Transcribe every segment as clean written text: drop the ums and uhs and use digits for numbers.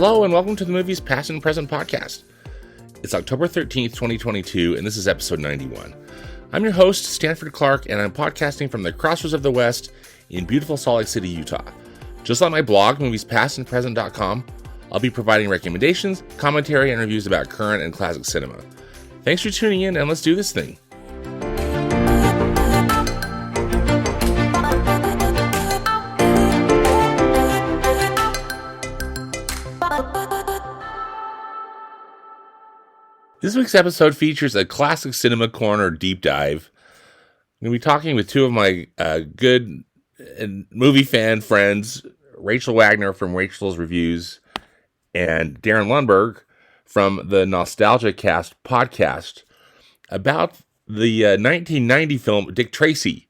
Hello and welcome to the Movies Past and Present podcast. It's October 13th, 2022, and this is episode 91. I'm your host, Stanford Clark, and I'm podcasting from the Crossroads of the West in beautiful Salt Lake City, Utah. Just like my blog, moviespastandpresent.com, I'll be providing recommendations, commentary, and reviews about current and classic cinema. Thanks for tuning in, and let's do this thing. This week's episode features a classic cinema corner deep dive. I'm going to be talking with two of my good movie fan friends, Rachel Wagner from Rachel's Reviews and Darren Lundberg from the Nostalgia Cast podcast about the 1990 film Dick Tracy.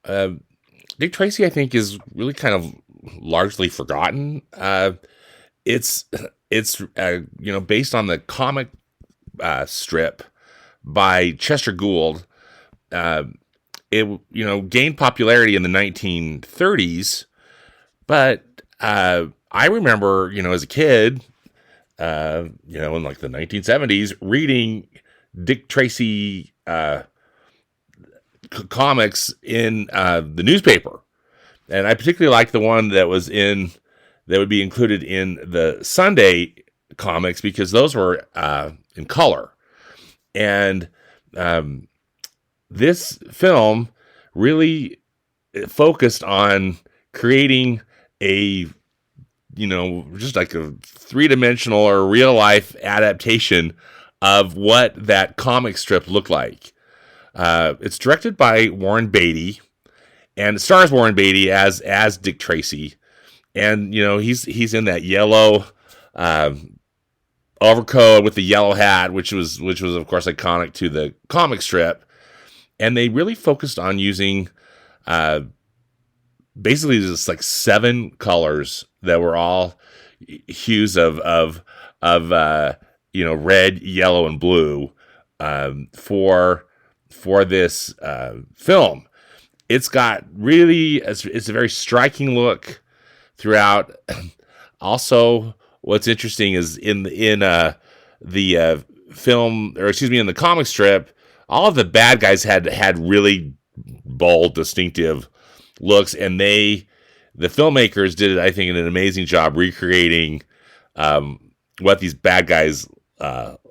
Dick Tracy, I think, is really kind of largely forgotten. It's based on the comic strip by Chester Gould. It gained popularity in the 1930s, but I remember, as a kid, in like the 1970s, reading Dick Tracy comics in the newspaper, and I particularly liked the one that would be included in the Sunday comics because those were in color. And this film really focused on creating just like a three-dimensional or real-life adaptation of what that comic strip looked like. It's directed by Warren Beatty, and it stars Warren Beatty as Dick Tracy. And, he's in that yellow overcoat with the yellow hat, which was of course iconic to the comic strip. And they really focused on using basically just like 7 colors that were all hues of red, yellow, and blue for this film. It's a very striking look throughout. Also, what's interesting is in the film, or excuse me, in the comic strip, all of the bad guys had really bold, distinctive looks, and the filmmakers did, I think, an amazing job recreating what these bad guys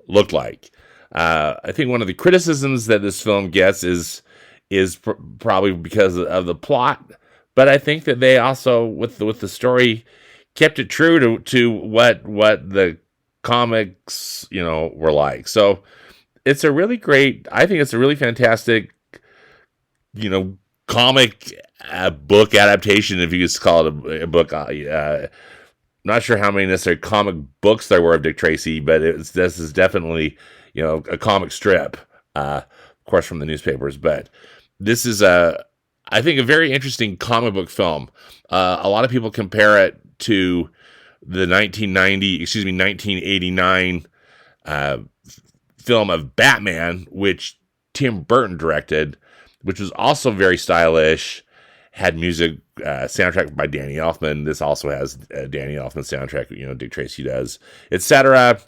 looked like. I think one of the criticisms that this film gets is probably because of the plot, but I think that they also, with the story, kept it true to what the comics, were like. So it's a really fantastic, comic book adaptation, if you could call it a book. Not sure how many necessary comic books there were of Dick Tracy, but this is definitely, a comic strip, of course, from the newspapers. But this is I think, a very interesting comic book film. A lot of people compare it to the 1989 film of Batman, which Tim Burton directed, which was also very stylish, had music, soundtrack by Danny Elfman. This also has a Danny Elfman soundtrack, Dick Tracy does, etc.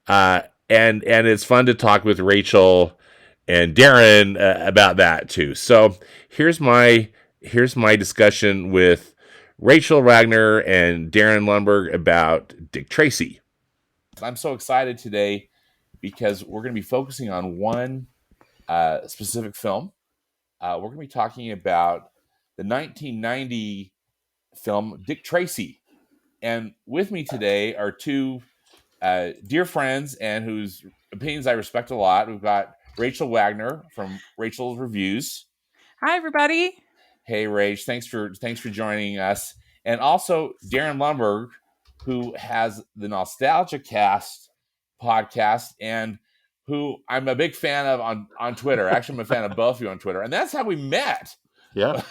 And it's fun to talk with Rachel and Darren about that too. So here's my discussion with Rachel Wagner and Darren Lundberg about Dick Tracy. I'm so excited today because we're going to be focusing on one specific film. We're going to be talking about the 1990 film Dick Tracy. And with me today are two dear friends and whose opinions I respect a lot. We've got Rachel Wagner from Rachel's Reviews. Hi, everybody. Hey, Rach. Thanks for joining us. And also Darren Lundberg, who has the Nostalgia Cast podcast and who I'm a big fan of on Twitter. Actually, I'm a fan of both of you on Twitter. And that's how we met. Yeah.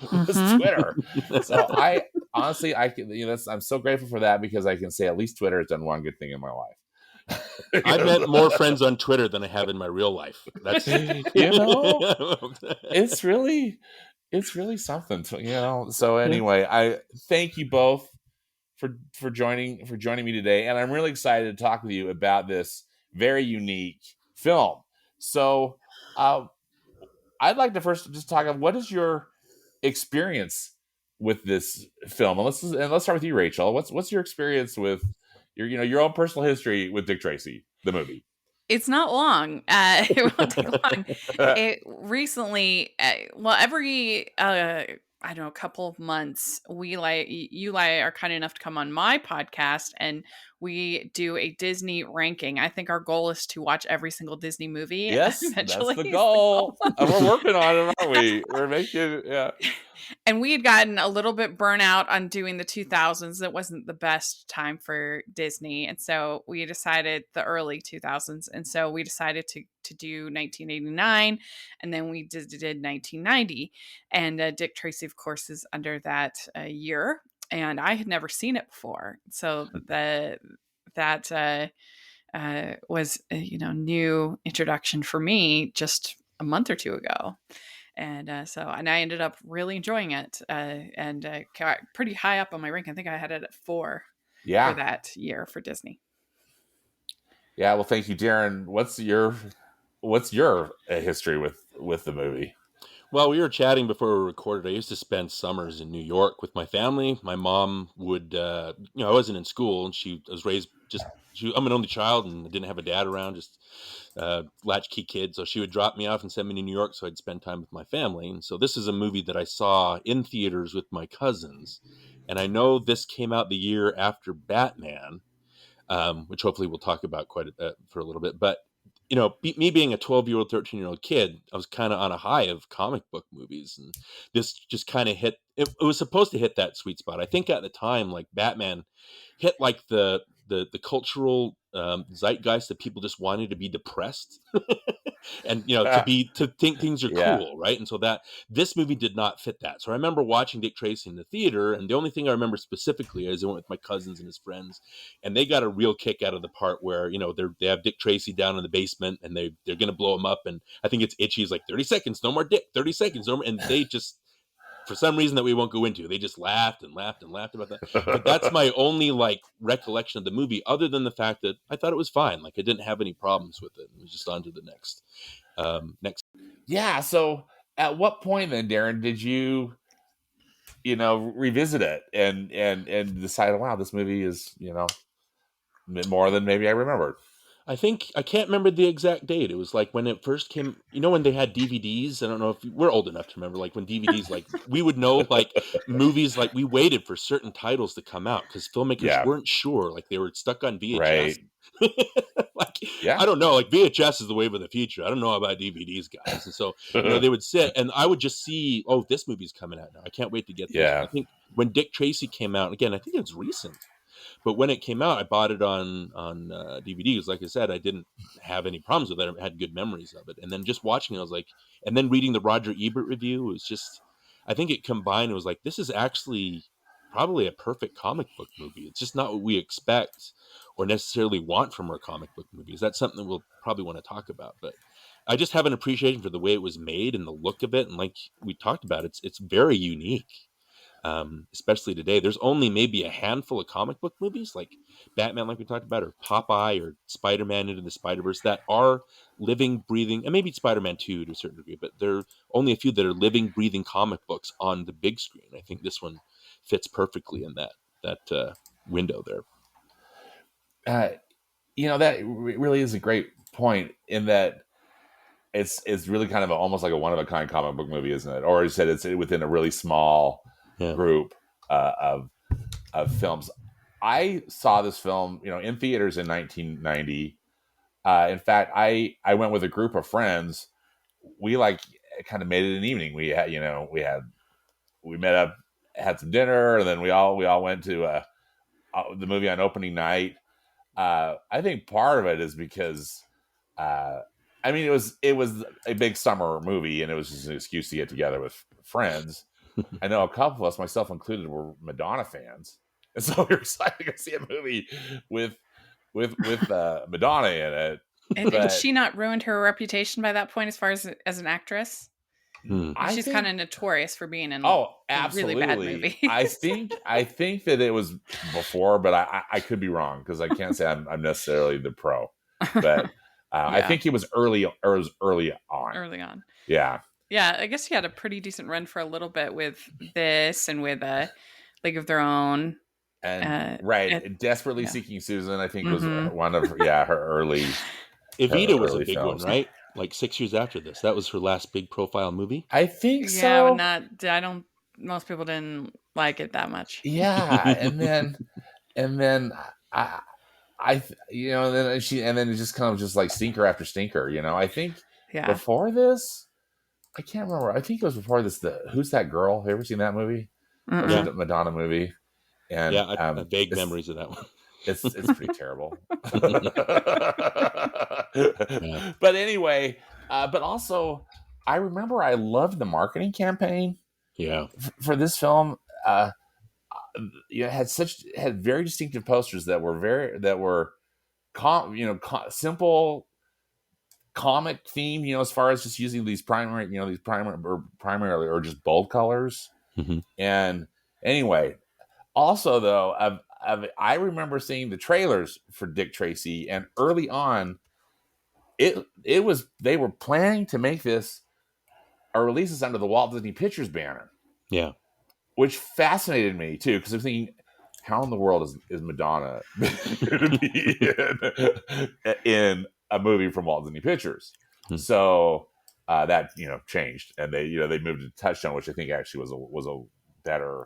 Was Twitter. So I honestly, I'm so grateful for that because I can say at least Twitter has done one good thing in my life. I've met more friends on Twitter than I have in my real life. That's it's really something. So anyway, I thank you both for joining me today, and I'm really excited to talk with you about this very unique film. So, I'd like to first just talk about what is your experience with this film, and let's start with you, Rachel. What's your experience with your own personal history with Dick Tracy, the movie? It's not long. It won't take long. It recently, well, every I don't know, a couple of months, you are kind enough to come on my podcast, and we do a Disney ranking. I think our goal is to watch every single Disney movie. Yes, Eventually, that's the goal. And we're working on it, aren't we? We're making yeah. And we had gotten a little bit burnout on doing the 2000s. It wasn't the best time for Disney. And so we decided the early 2000s. And so we decided to do 1989. And then we did 1990. And Dick Tracy, of course, is under that year. And I had never seen it before. So that was a new introduction for me just a month or two ago. And I ended up really enjoying it, and got pretty high up on my rank. I think I had it at 4 for that year for Disney. Yeah, well, thank you, Darren. What's your history with the movie? Well, we were chatting before we recorded. I used to spend summers in New York with my family. My mom would, I wasn't in school, and I was raised I'm an only child and I didn't have a dad around, just latchkey kid. So she would drop me off and send me to New York so I'd spend time with my family. And so this is a movie that I saw in theaters with my cousins. And I know this came out the year after Batman, which hopefully we'll talk about for a little bit. But, me being a 12-year-old, 13-year-old kid, I was kind of on a high of comic book movies. And this just kind of hit, it was supposed to hit that sweet spot. I think at the time, like Batman hit like the cultural zeitgeist that people just wanted to be depressed and to think things are cool, right? And so that this movie did not fit that. So I remember watching Dick Tracy in the theater, and the only thing I remember specifically is I went with my cousins and his friends, and they got a real kick out of the part where they have Dick Tracy down in the basement and they're gonna blow him up, and I think it's Itchy's like 30 seconds, no more Dick, 30 seconds, no more, and they just, for some reason that we won't go into, they just laughed and laughed and laughed about that. But that's my only recollection of the movie, other than the fact that I thought it was fine. Like I didn't have any problems with it. It was just on to the next. Yeah. So at what point then, Darren, did you revisit it and decide, wow, this movie is more than maybe I remembered? I think I can't remember the exact date. It was like when it first came, when they had DVDs. I don't know if we're old enough to remember, like when DVDs, we would know movies, we waited for certain titles to come out because filmmakers weren't sure, they were stuck on VHS. Right. I don't know, VHS is the wave of the future. I don't know about DVDs, guys. And so they would sit, and I would just see, oh, this movie's coming out now. I can't wait to get this. Yeah. I think when Dick Tracy came out, again, I think it was recent. But when it came out, I bought it on DVD. Because like I said, I didn't have any problems with it. I had good memories of it. And then just watching it, I was like, and then reading the Roger Ebert review, it was just, I think it combined. It was like, this is actually probably a perfect comic book movie. It's just not what we expect or necessarily want from our comic book movies. That's something we'll probably want to talk about. But I just have an appreciation for the way it was made and the look of it. And like we talked about, it's very unique. Especially today, there's only maybe a handful of comic book movies like Batman, like we talked about, or Popeye, or Spider-Man Into the Spider-Verse that are living, breathing, and maybe Spider-Man 2 to a certain degree, but there are only a few that are living, breathing comic books on the big screen. I think this one fits perfectly in that window there. That really is a great point in that it's really kind of almost like a one-of-a-kind comic book movie, isn't it? Or you said it's within a really small group of films. I saw this film, in theaters in 1990. In fact, I went with a group of friends. We kind of made it an evening. We had, we met up, had some dinner, and then we all went to the movie on opening night. I think part of it is because, it was a big summer movie, and it was just an excuse to get together with friends. I know a couple of us, myself included, were Madonna fans, and so we were excited to go see a movie with Madonna in it. And had she not ruined her reputation by that point as far as an actress? I She's think kind of notorious for being in Oh, really bad absolutely. movies. I think that it was before, but I could be wrong because I can't say I'm necessarily the pro. But I Yeah. think it was early on. Early on. Yeah, Yeah, I guess she had a pretty decent run for a little bit with this and with League of Their Own. and It, Desperately yeah. Seeking Susan, I think was Mhm. one of her early Evita was a big films. one, right? Like 6 years after this. That was her last big profile movie. I think Yeah, but so. not. I don't. Most people didn't like it that much. Yeah, and then and then it just kind of just like stinker after stinker. I think Yeah. before this, I can't remember. I think it was before this. Who's that girl? Have you ever seen that movie? That was Mm-mm. a Madonna movie. And Yeah, I have vague memories of that one. It's pretty terrible. Yeah. But anyway, but also I remember I loved the marketing campaign Yeah. for this film. Had very distinctive posters that were simple comic theme, as far as just using these primarily or just bold colors. Mm-hmm. And anyway, also though, I remember seeing the trailers for Dick Tracy, and early on, they were planning to make this or release this under the Walt Disney Pictures banner. Yeah. Which fascinated me too, because I'm thinking, how in the world is Madonna going to be in a movie from Walt Disney Pictures? So that changed, and they moved to Touchstone, which I think actually was a better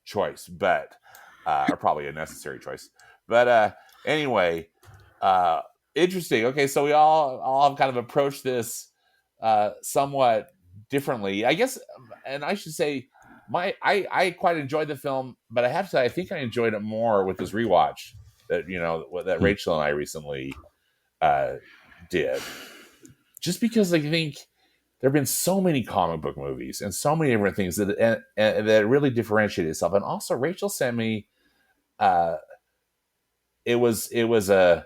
choice, but or probably a necessary choice. But anyway, interesting. Okay, so we all have kind of approached this somewhat differently, I guess, and I should say. I quite enjoyed the film, but I have to say I think I enjoyed it more with this rewatch that Rachel and I recently did. Just because I think there have been so many comic book movies and so many different things that really differentiate itself. And also, Rachel sent me it was the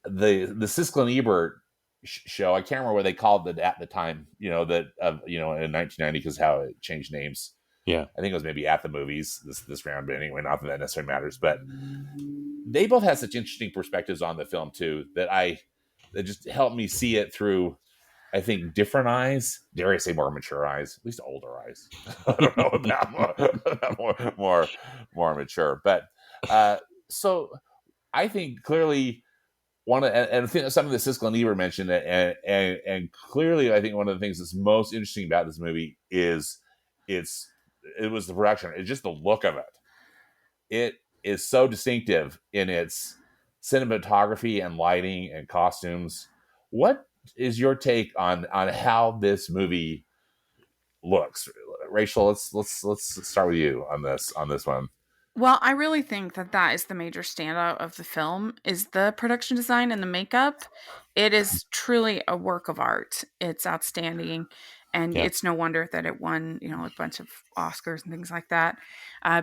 Siskel and Ebert show. I can't remember what they called it at the time. In 1990, because how it changed names. Yeah, I think it was maybe At the Movies this round, but anyway, not that necessarily matters. But they both had such interesting perspectives on the film too that just helped me see it through, I think, different eyes. Dare I say more mature eyes? At least older eyes. I don't know about more mature. But so I think clearly and I think something that Siskel and Ebert mentioned, and clearly I think one of the things that's most interesting about this movie is it was the production. It's just the look of it. It is so distinctive in its cinematography and lighting and costumes. What is your take on how this movie looks? Rachel, let's start with you on this one. Well, I really think that is the major standout of the film is the production design and the makeup. It is truly a work of art. It's outstanding. And it's no wonder that it won, a bunch of Oscars and things like that,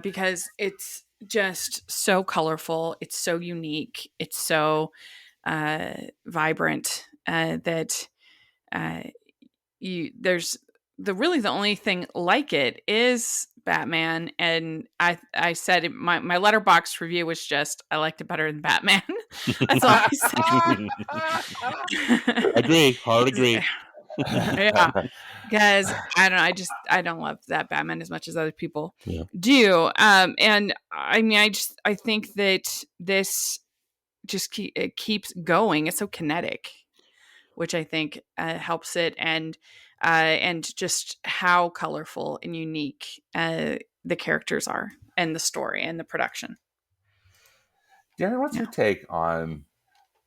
because it's just so colorful. It's so unique. It's so vibrant that there's the only thing like it is Batman. And I said my Letterboxd review was just I liked it better than Batman. That's all I said. Agree. Hard agree. Yeah, because I don't know, I don't love that Batman as much as other people do. And I mean, I think that this just it keeps going. It's so kinetic, which I think helps it, and just how colorful and unique the characters are, and the story and the production. Darren, what's your take on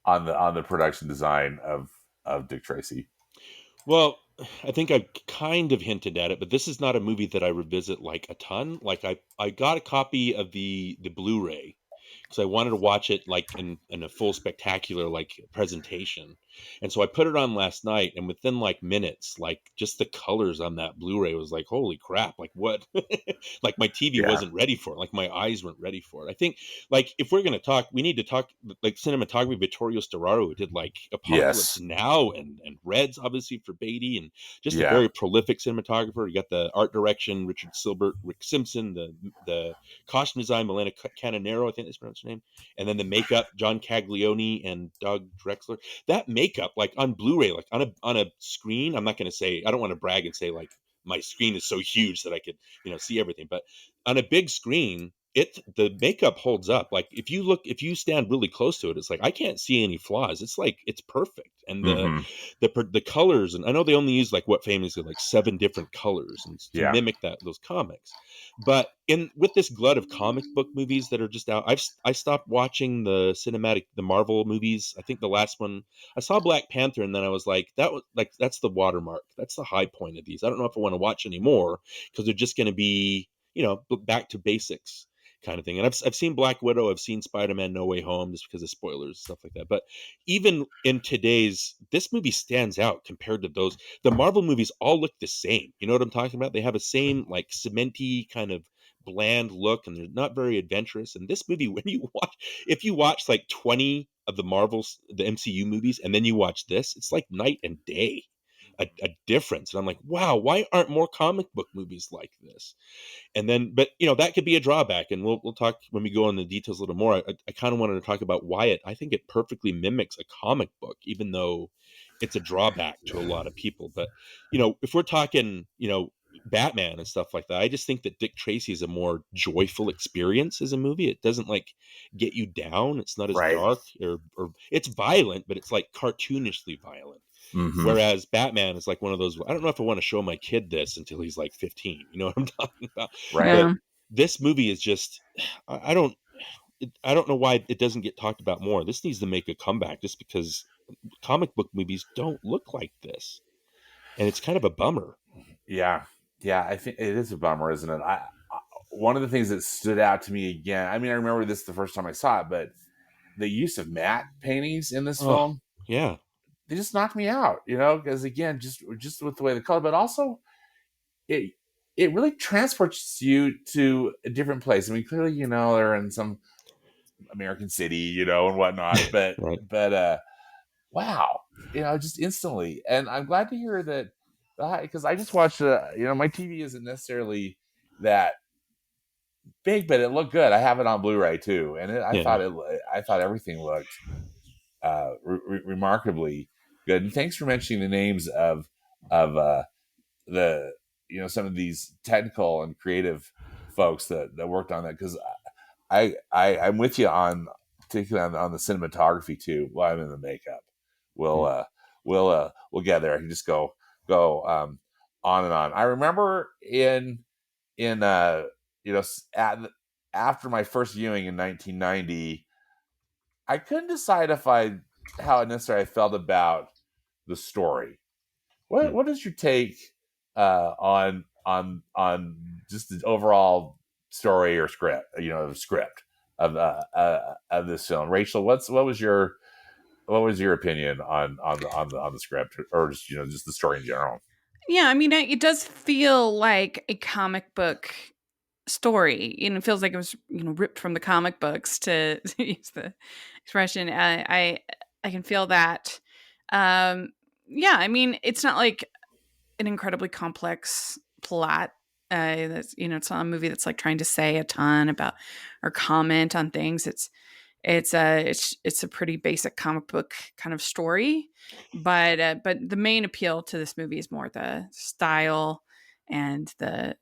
the production design of Dick Tracy? Well, I think I kind of hinted at it, but this is not a movie that I revisit like a ton. Like I got a copy of the Blu-ray because I wanted to watch it like in a full spectacular like presentation. And so I put it on last night, and within like minutes, like just the colors on that Blu-ray was like, holy crap, like what? Like my TV Yeah. wasn't ready for it. Like my eyes weren't ready for it. I think like if we're going to talk, we need to talk like cinematography. Vittorio Storaro, who did like Apocalypse Yes. Now and Reds, obviously for Beatty, and just a Yeah. very prolific cinematographer. You got the art direction, Richard Silbert, Rick Simpson, the costume design, Milena Canonero, I think that's pronounced her name, and then the makeup, John Caglione and Doug Drexler. That makeup, like on Blu-ray, like on a screen, I'm not going to say, I don't want to brag and say like my screen is so huge that I could, see everything, but on a big screen, the makeup holds up. Like if you stand really close to it, it's like I can't see any flaws. It's like it's perfect. And Mm-hmm. the colors, and I know they only use like what famously like 7 different colors and to Yeah. mimic those comics. But with this glut of comic book movies that are just out, I stopped watching the Marvel movies. I think the last one I saw Black Panther, and then I was like, that's the watermark. That's the high point of these. I don't know if I want to watch anymore because they're just going to be, back to basics kind of thing. And I've seen Black Widow, I've seen Spider-Man No Way Home just because of spoilers and stuff like that. But even in this movie stands out compared to those. The Marvel movies all look the same. You know what I'm talking about? They have a same like cementy kind of bland look, and they're not very adventurous. And this movie, if you watch like 20 of the MCU movies, and then you watch this, it's like night and day. A difference. And I'm like, wow, why aren't more comic book movies like this? And then, but that could be a drawback, and we'll talk when we go into the details a little more. I kind of wanted to talk about why I think it perfectly mimics a comic book, even though it's a drawback to a lot of people. But if we're talking, Batman and stuff like that, I just think that Dick Tracy is a more joyful experience as a movie. It doesn't like get you down. It's not as Right. dark or it's violent, but it's like cartoonishly violent. Mm-hmm. Whereas Batman is like one of those, I don't know if I want to show my kid this until he's like 15. You know what I'm talking about? Right. But this movie is just, I don't know why it doesn't get talked about more. This needs to make a comeback just because comic book movies don't look like this. And it's kind of a bummer. Yeah. Yeah. I think it is a bummer, isn't it? One of the things that stood out to me again, I mean, I remember this the first time I saw it, but the use of matte paintings in this film, yeah, they just knocked me out, because again, just with the way the color, but also it really transports you to a different place. I mean, clearly, they're in some American city, and whatnot, but right. wow, just instantly. And I'm glad to hear that, because I just watched, my TV isn't necessarily that big, but it looked good. I have it on Blu-ray too, and I thought everything looked remarkably good. And thanks for mentioning the names of the some of these technical and creative folks that worked on that, because I'm with you on particularly on the cinematography too. While I'm in the makeup, we'll get there. I can just go on and on. I remember after my first viewing in 1990, I couldn't decide how necessarily I felt about the story. What is your take on just the overall story or script? Script of this film. Rachel, what was your opinion on the script, or just the story in general? Yeah, I mean, it does feel like a comic book story. It feels like it was ripped from the comic books, to use the expression. I can feel that. Yeah, I mean, it's not like an incredibly complex plot. That's it's not a movie that's like trying to say a ton about or comment on things. It's a pretty basic comic book kind of story, but the main appeal to this movie is more the style and the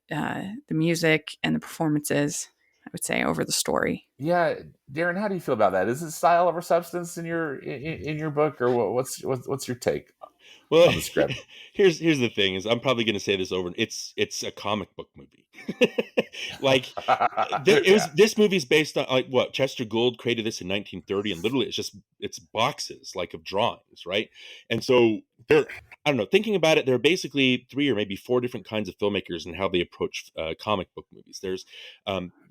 music and the performances, I would say, over the story. Yeah, Darren, how do you feel about that? Is it style over substance in your book, or what's your take Well, on the script? here's the thing: is I'm probably going to say this over. It's a comic book movie. Like this movie's based on like what Chester Gould created this in 1930, and literally it's boxes like of drawings, right? And so there, I don't know, thinking about it, there are basically 3 or maybe 4 different kinds of filmmakers and how they approach comic book movies. There's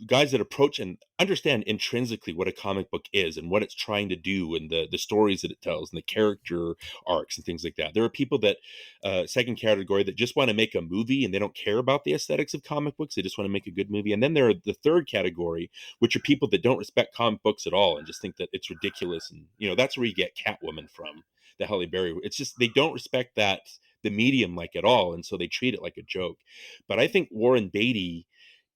guys that approach and understand intrinsically what a comic book is and what it's trying to do, and the stories that it tells and the character arcs and things like that. There are people that second category that just want to make a movie and they don't care about the aesthetics of comic books. They just want to make a good movie. And then there are the third category, which are people that don't respect comic books at all and just think that it's ridiculous. And that's where you get Catwoman from, the Halle Berry. It's just they don't respect that the medium like at all, and so they treat it like a joke. But I think Warren Beatty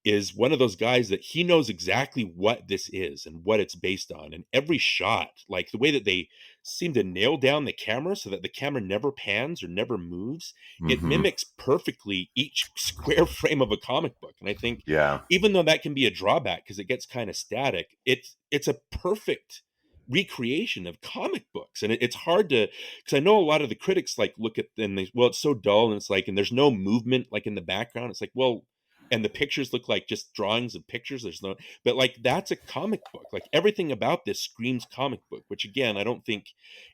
is one of those guys that he knows exactly what this is and what it's based on. And every shot, like the way that they seem to nail down the camera so that the camera never pans or never moves, it Mhm. mimics perfectly each square frame of a comic book. And I think Yeah. even though that can be a drawback because it gets kind of static, it's a perfect recreation of comic books. And it's hard to, because I know a lot of the critics like look at and they, well, it's so dull, and it's like, and there's no movement like in the background. It's like, well, and the pictures look like just drawings of pictures. There's no, but like that's a comic book. Like everything about this screams comic book, which again, I don't think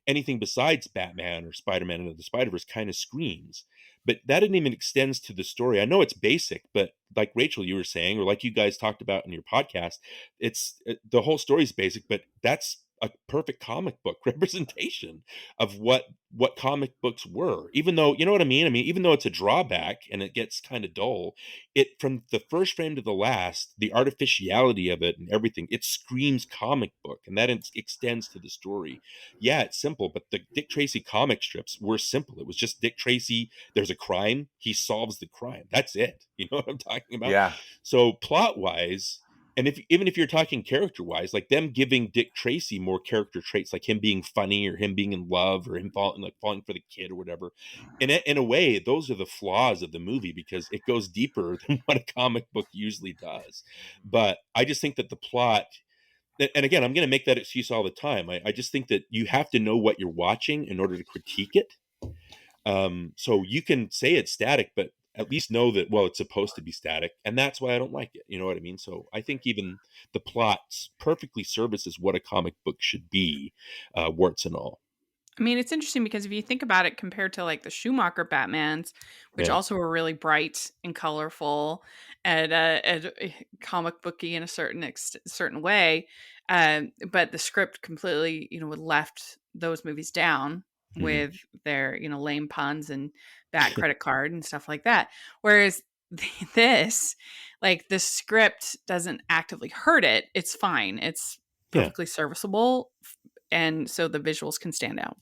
anything besides Batman or Spider-Man into the Spider-Verse kind of screams. But that didn't even extends to the story. I know it's basic, but like Rachel, you were saying, or like you guys talked about in your podcast, the whole story is basic, but that's a perfect comic book representation of what comic books were. Even though, you know what I mean? I mean, even though it's a drawback and it gets kind of dull, it, from the first frame to the last, the artificiality of it and everything, it screams comic book, and that extends to the story. Yeah, it's simple, but the Dick Tracy comic strips were simple. It was just Dick Tracy, there's a crime, he solves the crime. That's it. You know what I'm talking about? Yeah. So plot wise, and even if you're talking character wise, like them giving Dick Tracy more character traits, like him being funny or him being in love or him falling for the kid or whatever, in a way, those are the flaws of the movie because it goes deeper than what a comic book usually does. But I just think that the plot, and again, I'm going to make that excuse all the time. I just think that you have to know what you're watching in order to critique it. So you can say it's static, but at least know that, well, it's supposed to be static, and that's why I don't like it. You know what I mean? So I think even the plots perfectly services what a comic book should be, warts and all. I mean, it's interesting because if you think about it compared to like the Schumacher Batmans, which Yeah. also were really bright and colorful and comic booky in a certain way, but the script completely, left those movies down Mhm. with their, lame puns and bad credit card and stuff like that. Whereas this, like the script doesn't actively hurt it. It's fine. It's Yeah. perfectly serviceable. And so the visuals can stand out.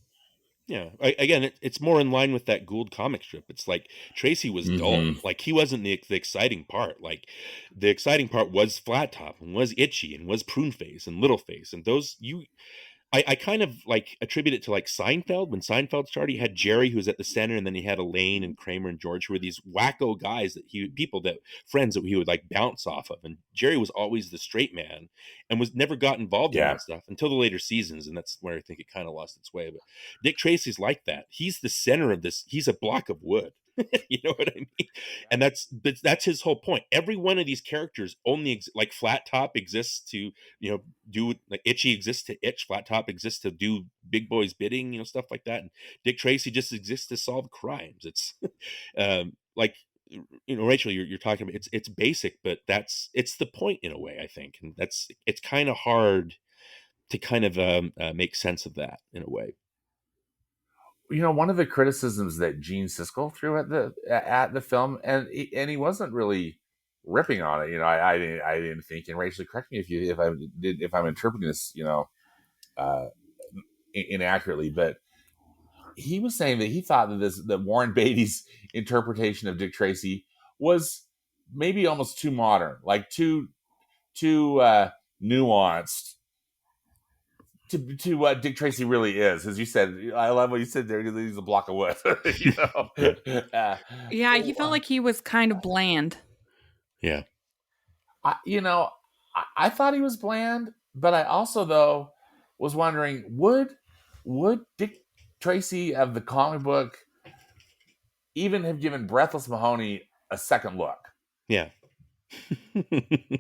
Yeah. Again, it's more in line with that Gould comic strip. It's like Tracy was dull. Mhm. Like he wasn't the exciting part. Like the exciting part was Flat Top and was Itchy and was Prune Face and Little Face, and those I kind of like attribute it to like Seinfeld. When Seinfeld started, he had Jerry who was at the center, and then he had Elaine and Kramer and George, who were these wacko guys friends that he would like bounce off of. And Jerry was always the straight man and was never got involved in Yeah. that stuff until the later seasons, and that's where I think it kind of lost its way. But Dick Tracy's like that. He's the center of this. He's a block of wood. You know what I mean? And that's his whole point. Every one of these characters only like Flat Top exists to, do, like Itchy exists to itch, Flat Top exists to do big boys bidding, stuff like that. And Dick Tracy just exists to solve crimes. It's like, Rachel, you're talking about, it's basic, but it's the point in a way, I think. And it's kind of hard to kind of make sense of that in a way. One of the criticisms that Gene Siskel threw at the film, and he wasn't really ripping on it. I didn't think. And Rachel, correct me if I'm interpreting this, uh, inaccurately, but he was saying that he thought that Warren Beatty's interpretation of Dick Tracy was maybe almost too modern, like too nuanced to what Dick Tracy really is. As you said, I love what you said there. He's a block of wood. Yeah, he felt like he was kind of bland. Yeah. I thought he was bland, but I also though was wondering would Dick Tracy of the comic book even have given Breathless Mahoney a second look? Yeah.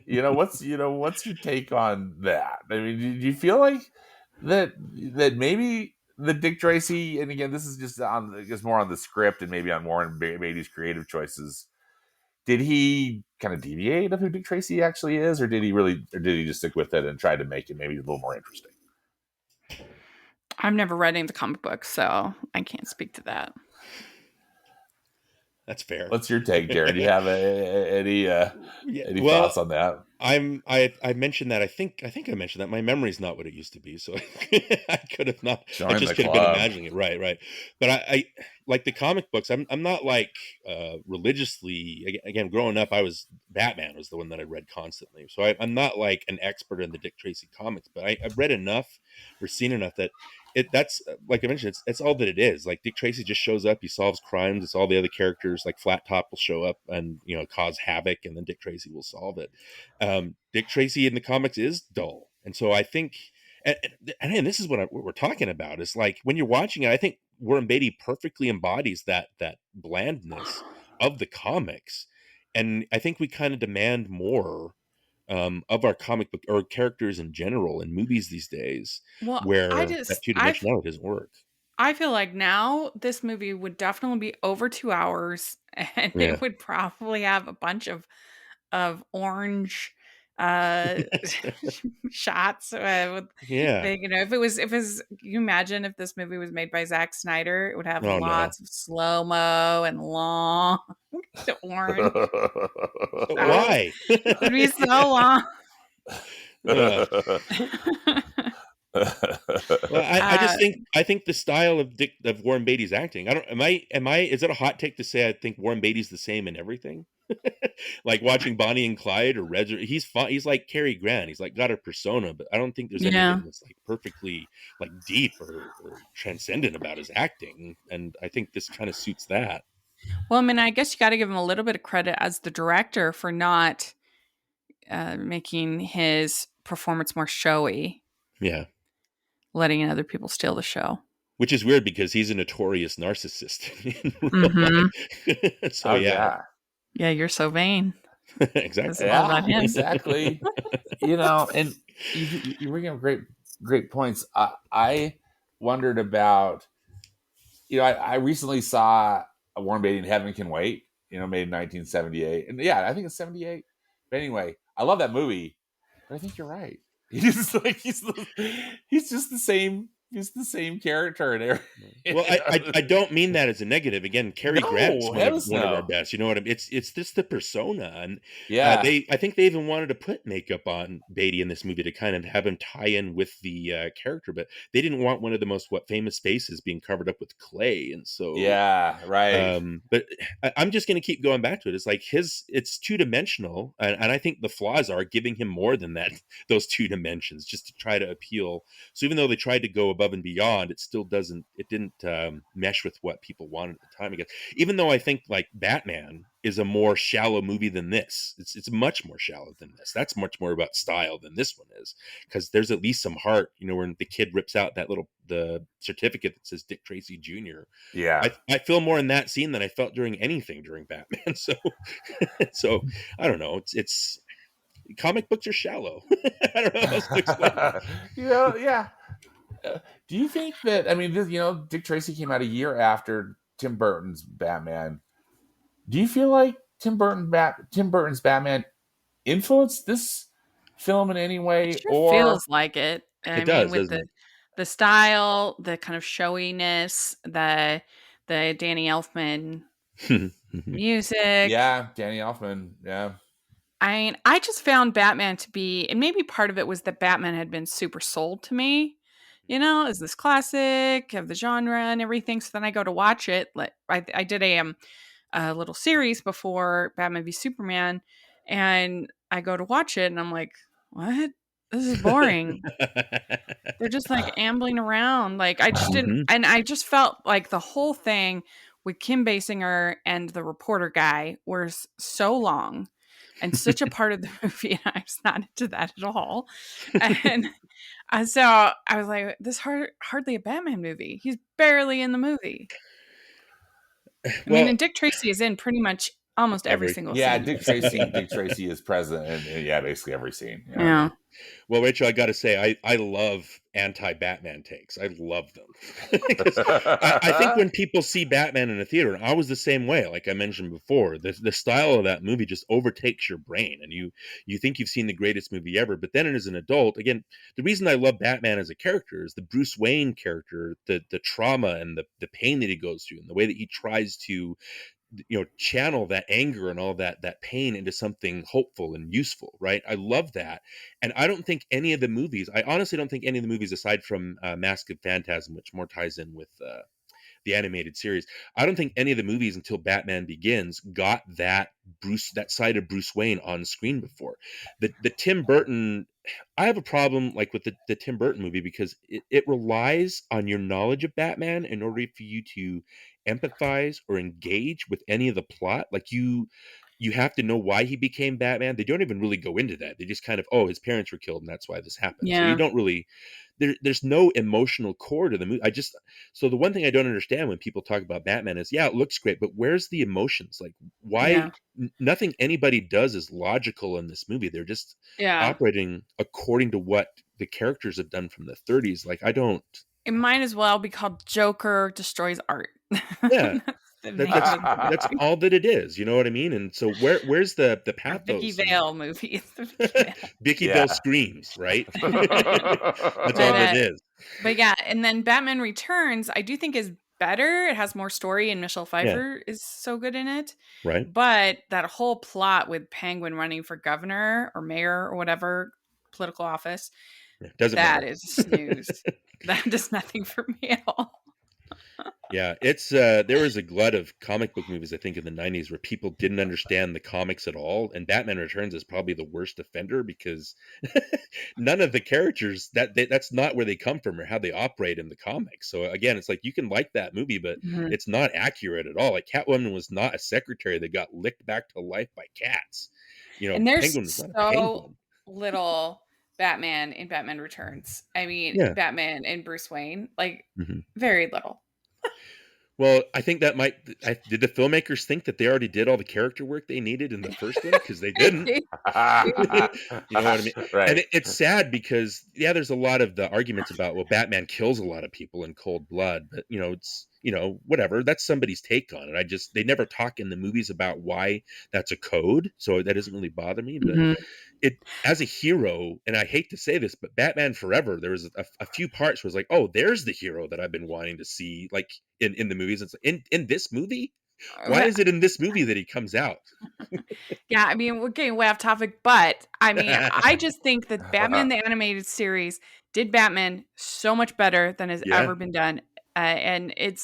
What's your take on that? I mean, do you feel like that maybe the Dick Tracy, and again, this is just on, I guess, more on the script and maybe on Warren Beatty's creative choices. Did he kind of deviate of who Dick Tracy actually is, or did he just stick with it and try to make it maybe a little more interesting? I've never read any of the comic books, so I can't speak to that. That's fair. What's your take, Darren? Do you have any thoughts on that? I mentioned that. I think I mentioned that my memory's not what it used to be, so I could have not. I just could have been imagining it. Right. But I like the comic books. I'm not like religiously. Again, growing up, Batman was the one that I read constantly. So I'm not like an expert in the Dick Tracy comics, but I've read enough or seen enough that that's like I mentioned, it's all that it is. Like Dick Tracy just shows up, he solves crimes. It's all the other characters, like Flat Top will show up and cause havoc, and then Dick Tracy will solve it. Dick Tracy in the comics is dull, and so I think, and this is what we're talking about. Is like when you're watching it, I think Warren Beatty perfectly embodies that blandness of the comics, and I think we kind of demand more of our comic book or characters in general in movies these days, where that two-dimensionality doesn't work. I feel like now this movie would definitely be over 2 hours, and it would probably have a bunch of orange shots with, if it was you imagine if this movie was made by Zack Snyder, it would have lots of slow-mo and long orange. Why? It would be so long. Well, I think the style of Warren Beatty's acting. Is it a hot take to say I think Warren Beatty's the same in everything? Like watching Bonnie and Clyde or Red, he's fun. He's like Cary Grant. He's like got a persona, but I don't think there's anything that's like perfectly like deep or transcendent about his acting. And I think this kind of suits that. Well, I mean, I guess you got to give him a little bit of credit as the director for not making his performance more showy. Yeah. Letting other people steal the show. Which is weird because he's a notorious narcissist in real life. So, yeah. Yeah, you're so vain. Exactly. All about him. Exactly. And you bring up great points. I wondered about, I recently saw a Warren Beatty in Heaven Can Wait, made in 1978. And I think it's 78. But anyway, I love that movie. But I think you're right. He's just the same. He's the same character and everything. Well, I don't mean that as a negative. Again, Cary Grant's one of our best. You know what I mean? It's just the persona, and I think they even wanted to put makeup on Beatty in this movie to kind of have him tie in with the character, but they didn't want one of the most famous faces being covered up with clay, and so right. But I'm just going to keep going back to it. It's like it's 2-dimensional, and I think the flaws are giving him more than that, those 2 dimensions, just to try to appeal. So even though they tried to go above and beyond, it didn't mesh with what people wanted at the time. Again, even though I think like Batman is a more shallow movie than this, it's much more shallow than this. That's much more about style than this one is, because there's at least some heart. When the kid rips out the certificate that says Dick Tracy Jr. I feel more in that scene than I felt during Batman. So I don't know. It's comic books are shallow. I don't know how else to explain. Do you think that, Dick Tracy came out a year after Tim Burton's Batman. Do you feel like Tim Burton's Batman influenced this film in any way? It sure feels like it. It does, with the style, the kind of showiness, the Danny Elfman music. Yeah, Danny Elfman. Yeah. I just found Batman to be, and maybe part of it was that Batman had been super sold to me. Is this classic of the genre and everything. So then I go to watch it. I did a little series before Batman v Superman, and I go to watch it, and I'm like, what? This is boring. They're just like ambling around. Like I just didn't, and I just felt like the whole thing with Kim Basinger and the reporter guy was so long and such a part of the movie, and I was not into that at all. And so I was like, this hardly a Batman movie. He's barely in the movie. And Dick Tracy is in pretty much almost every single scene. Dick Tracy is present in basically every scene. Yeah. Well, Rachel, I got to say, I love anti-Batman takes. I love them. Because I think when people see Batman in a theater, and I was the same way, like I mentioned before, the style of that movie just overtakes your brain, and you think you've seen the greatest movie ever. But then as an adult, again, the reason I love Batman as a character is the Bruce Wayne character, the trauma and the pain that he goes through, and the way that he tries to channel that anger and all that pain into something hopeful and useful, right? I love that. And I don't think any of the movies, I honestly don't think any of the movies aside from Mask of Phantasm, which more ties in with the animated series, I don't think any of the movies until Batman Begins got that side of Bruce Wayne on screen before. The Tim Burton, I have a problem like with the Tim Burton movie because it relies on your knowledge of Batman in order for you to empathize or engage with any of the plot. Like you have to know why he became Batman. They don't even really go into that. They just kind of, oh, his parents were killed and that's why this happened. So you Yeah. don't really there's no emotional core to the movie. So the one thing I don't understand when people talk about Batman is, yeah, it looks great, but where's the emotions? Like why Yeah. nothing anybody does is logical in this movie. They're just Yeah. operating according to what the characters have done from the 30s. Like I don't. It might as well be called Joker Destroys Art. Yeah, That's the that name that's of the that's movie. all that it is. You know what I mean? And so where's the Or Vicky pathos and Vale movie. It's the Vicky Vale. Vicky Yeah. Bell screams, right? That's all But that is, but yeah, and then Batman Returns, I do think is better. It has more story, and Michelle yeah, Pfeiffer is so good in it. right? But that whole plot with Penguin running for governor or mayor or whatever political office, Yeah, doesn't that matter. is snooze. That does nothing for me at all. Yeah, it's there was a glut of comic book movies I think in the 90s where people didn't understand the comics at all, and Batman Returns is probably the worst offender because none of the characters that's not where they come from or how they operate in the comics. So again, it's like you can like that movie, but Mhm. it's not accurate at all. Like Catwoman was not a secretary that got licked back to life by cats. And there's Penguin was not a so penguin. little Batman in Batman Returns. I mean, Yeah. Batman and Bruce Wayne, like Mhm. very little. Well, I think that did the filmmakers think that they already did all the character work they needed in the first one? Because they didn't. You know what I mean? And Right. it's sad because, yeah, there's a lot of the arguments about, well, Batman kills a lot of people in cold blood, but, it's, whatever. That's somebody's take on it. They never talk in the movies about why that's a code. So that doesn't really bother me. But Mhm. it, as a hero, and I hate to say this, but Batman Forever, there was a few parts where it's like, oh, there's the hero that I've been wanting to see, like in the movies. It's in this movie. Why is it in this movie that he comes out? Yeah, I mean, we're getting way off topic, but I mean, I just think that Batman the Animated Series did Batman so much better than has Yeah. ever been done. And it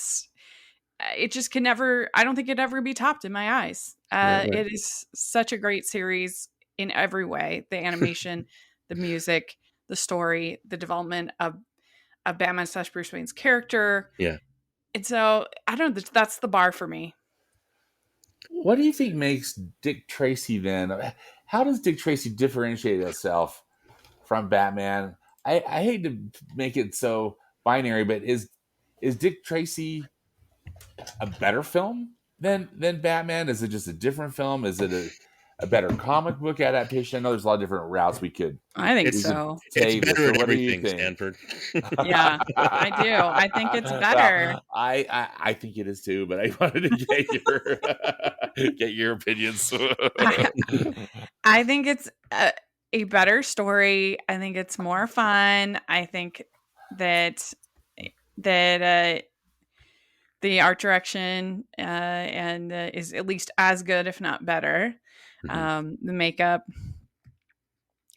just can never, I don't think it'd ever be topped in my eyes. Right. It is such a great series in every way. The animation, the music, the story, the development of Batman / Bruce Wayne's character. Yeah. And so, I don't know, that's the bar for me. What do you think makes Dick Tracy then? How does Dick Tracy differentiate itself from Batman? I hate to make it so binary, but is Dick Tracy a better film than Batman? Is it just a different film? Is it a better comic book adaptation? I know there's a lot of different routes we could. I think It's- so. It's better at What do you everything, think? Stanford. Yeah, I do. I think it's better. Well, I think it is too, but I wanted to get your opinions. I think it's a better story. I think it's more fun. I think that the art direction and is at least as good, if not better. Mhm. The makeup.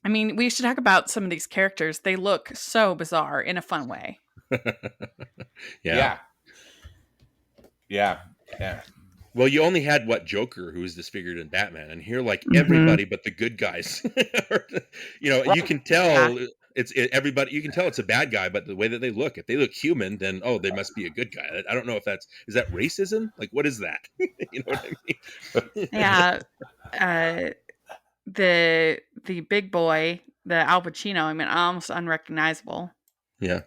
I mean, we should talk about some of these characters. They look so bizarre in a fun way. Yeah. Yeah. Well, you only had Joker, who was disfigured in Batman, and here, like Mhm. everybody but the good guys. You can tell everybody. You can tell it's a bad guy, but the way that they look, if they look human, then they must be a good guy. I don't know if is that racism? Like, what is that? You know what I mean? Yeah. The big boy, the Al Pacino, I mean, almost unrecognizable. Yeah.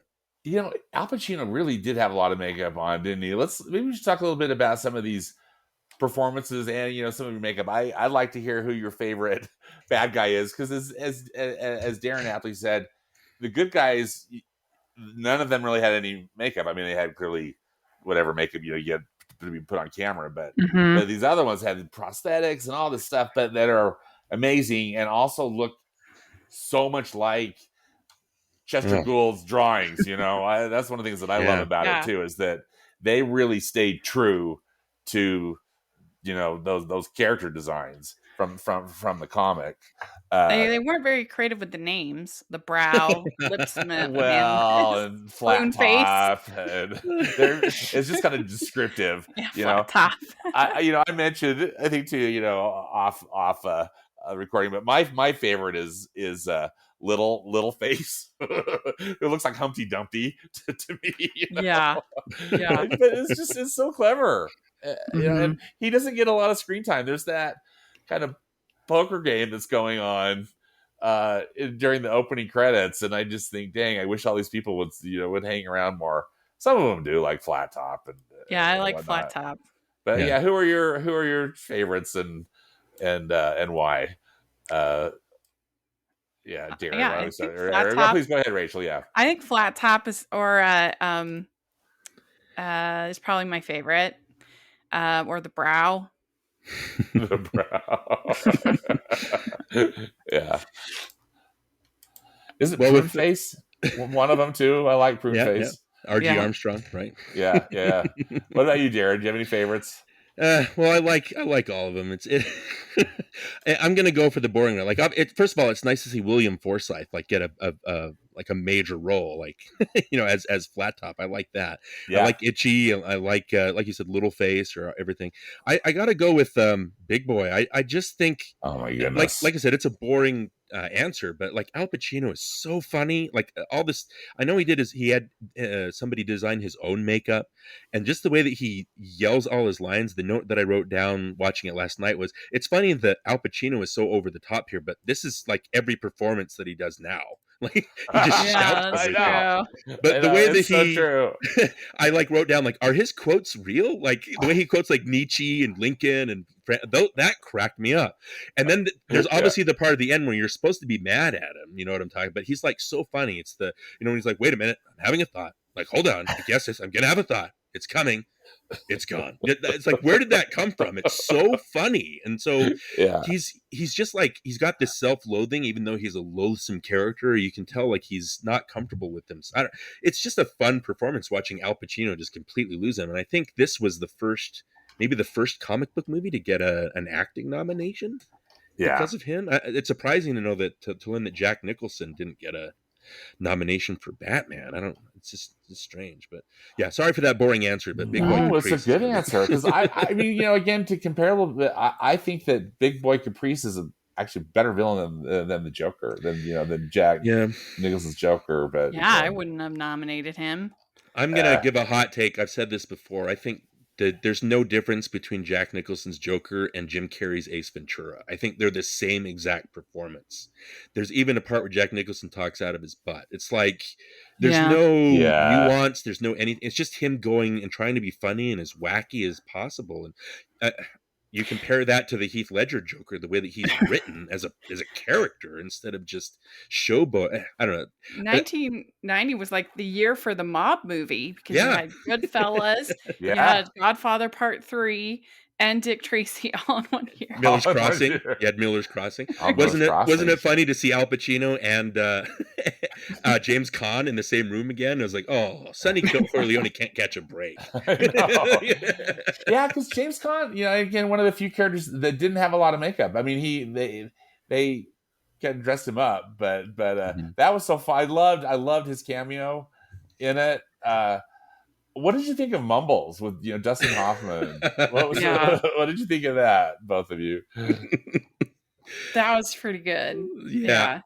Al Pacino really did have a lot of makeup on, didn't he? Maybe we should talk a little bit about some of these performances and some of your makeup. I'd like to hear who your favorite bad guy is, because as Darren aptly said, the good guys, none of them really had any makeup. I mean, they had clearly whatever makeup you get to be put on camera, but these other ones had prosthetics and all this stuff, but that are amazing and also look so much like Chester Gould's drawings. That's one of the things that I love about it too, is that they really stayed true to those character designs from the comic. They weren't very creative with the names. The brow, lips, and flat top, and it's just kind of descriptive. Flat top. I mentioned, I think too, off recording, but my favorite is little face. It looks like Humpty Dumpty to me. Yeah. But it's so clever. And he doesn't get a lot of screen time. There's that kind of poker game that's going on during the opening credits, and I just think, dang, I wish all these people would hang around more. Some of them do, like Flat Top, and I like Flat Top. But who are your favorites and why? Darren, please go ahead, Rachel. Yeah, I think Flat Top is probably my favorite, or the brow. The brow. Yeah. Is it Prune Face? One of them too. I like Prune Face. Yeah. R.G. Armstrong, right? Yeah. What about you, Darren? Do you have any favorites? Well, I like all of them. I'm gonna go for the boring one. Like, first of all, it's nice to see William Forsythe get a major role, as Flat Top. I like that. Yeah. I like Itchy. I like you said, Little Face or everything. I gotta go with Big Boy. I just think, oh my goodness, like I said, it's a boring answer, but like Al Pacino is so funny. Like all this, I know he had somebody design his own makeup, and just the way that he yells all his lines. The note that I wrote down watching it last night was, it's funny that Al Pacino is so over the top here, but this is like every performance that he does now. Like, he just shouts. I know. But the way that so true. I wrote down, are his quotes real? Like the way he quotes like Nietzsche and Lincoln and that cracked me up. And then there's obviously the part of the end where you're supposed to be mad at him. You know what I'm talking about? But he's like so funny. It's when he's like, wait a minute, I'm having a thought. Like, hold on, I guess I'm gonna have a thought. It's coming. It's gone. It's like, where did that come from? It's so funny. And so he's just like, he's got this self-loathing, even though he's a loathsome character. You can tell like he's not comfortable with him. It's just a fun performance watching Al Pacino just completely lose him. And I think this was maybe the first comic book movie to get an acting nomination because of him. It's surprising to know that to learn that Jack Nicholson didn't get a nomination for Batman. It's strange, but sorry for that boring answer, but Big Boy Caprice, it's a good answer, because I mean, again, to comparable, I think that Big Boy Caprice is actually better villain than the Joker, than Jack Nicholson's Joker. But I wouldn't have nominated him. I'm gonna give a hot take. I've said this before. I think that there's no difference between Jack Nicholson's Joker and Jim Carrey's Ace Ventura. I think they're the same exact performance. There's even a part where Jack Nicholson talks out of his butt. It's like there's no nuance. There's no anything. It's just him going and trying to be funny and as wacky as possible. And you compare that to the Heath Ledger Joker, the way that he's written as a character instead of just showboat. I don't know. 1990 was like the year for the mob movie, because you had Goodfellas, you had Godfather Part 3, and Dick Tracy all in one year. Miller's Crossing. You had Miller's Crossing. Wasn't it funny to see Al Pacino and James Caan in the same room again? It was like, oh, Sonny Corleone can't catch a break. Yeah, because James Caan, again, one of the few characters that didn't have a lot of makeup. I mean, they kind of dressed him up, but that was so fun. I loved his cameo in it. What did you think of Mumbles with Dustin Hoffman? What did you think of that, both of you? That was pretty good. Yeah.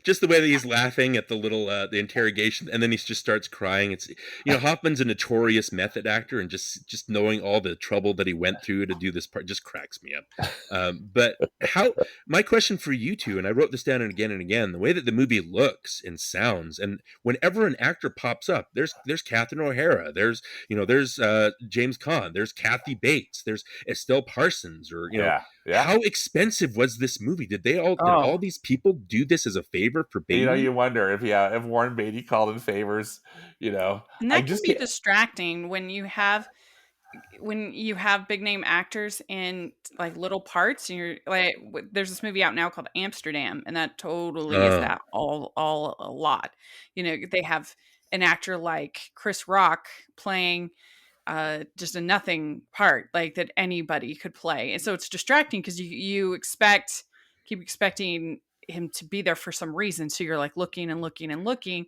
Just the way that he's laughing at the little the interrogation, and then he just starts crying. It's Hoffman's a notorious method actor, and just knowing all the trouble that he went through to do this part just cracks me up. But how? My question for you two, and I wrote this down and again, the way that the movie looks and sounds, and whenever an actor pops up, there's Catherine O'Hara, there's James Caan, there's Kathy Bates, there's Estelle Parsons, or Yeah. how expensive was this movie? Did all these people do this as a favor for Beatty? You wonder if Warren Beatty called in favors, And that can be distracting when you have big name actors in like little parts, and you're like, there's this movie out now called Amsterdam, and that totally is that all a lot. They have an actor like Chris Rock playing just a nothing part, like that anybody could play, and so it's distracting because you keep expecting him to be there for some reason, so you're like looking and looking and looking.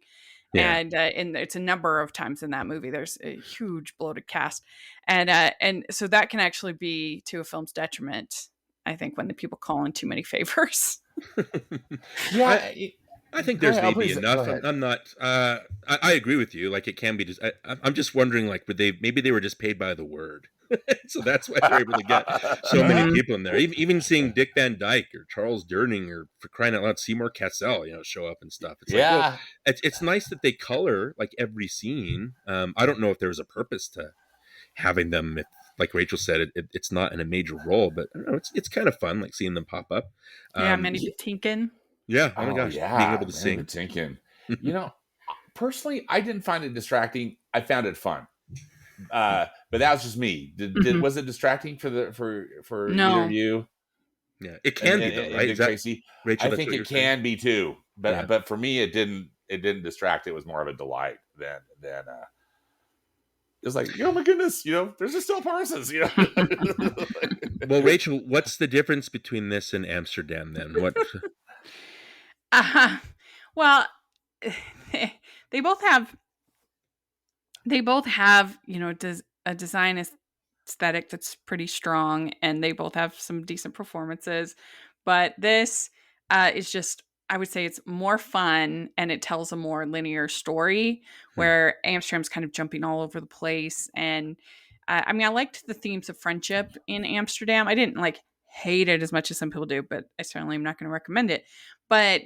Yeah. And it's a number of times in that movie. There's a huge bloated cast, and so that can actually be to a film's detriment, I think, when the people call in too many favors. Yeah, I think there's maybe enough. I'm not. I agree with you. Like, it can be just. I'm just wondering, like, maybe they were just paid by the word, so that's why they're able to get so many people in there. Even seeing Dick Van Dyke or Charles Durning, or for crying out loud, Seymour Cassel, show up and stuff. It's like, well, it's nice that they color like every scene. I don't know if there was a purpose to having them. Like Rachel said, it's not in a major role, but I don't know, it's kind of fun, like seeing them pop up. Mandy Patinkin. Yeah. Oh my gosh. Being able to sing. Patinkin. Personally, I didn't find it distracting. I found it fun. But that was just me. Was it distracting for either of you? Yeah, it can be though, right? Tracy? Rachel, I think it can be too. But for me, it didn't distract. It was more of a delight than it was like, oh my goodness, there's Estelle Parsons, Well, Rachel, what's the difference between this and Amsterdam then? What? Well, they both have a design aesthetic that's pretty strong, and they both have some decent performances. But this is just, I would say, it's more fun, and it tells a more linear story, where Amsterdam's kind of jumping all over the place. And I liked the themes of friendship in Amsterdam. I didn't hate it as much as some people do, but I certainly am not going to recommend it. But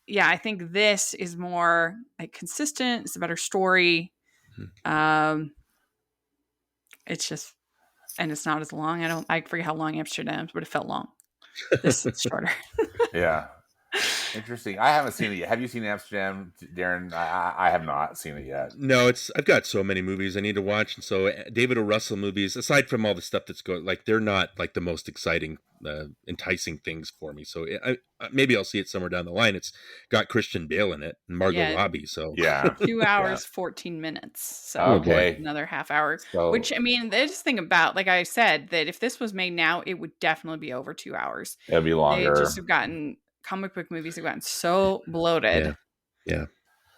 yeah, I think this is more consistent. It's a better story. It's just, and it's not as long. I forget how long Amsterdam is, but it felt long. This is shorter. Yeah. Interesting. I haven't seen it yet. Have you seen Amsterdam, Darren? I have not seen it yet. No, I've got so many movies I need to watch, and so David O. Russell movies, aside from all the stuff that's going, they're not the most exciting, enticing things for me. So maybe I'll see it somewhere down the line. It's got Christian Bale in it and Margot Robbie. So 2 hours, 14 minutes. So another half hour. So, which, they just think about, like I said, that if this was made now, it would definitely be over 2 hours. It'd be longer. They just have gotten. Comic book movies have gotten so bloated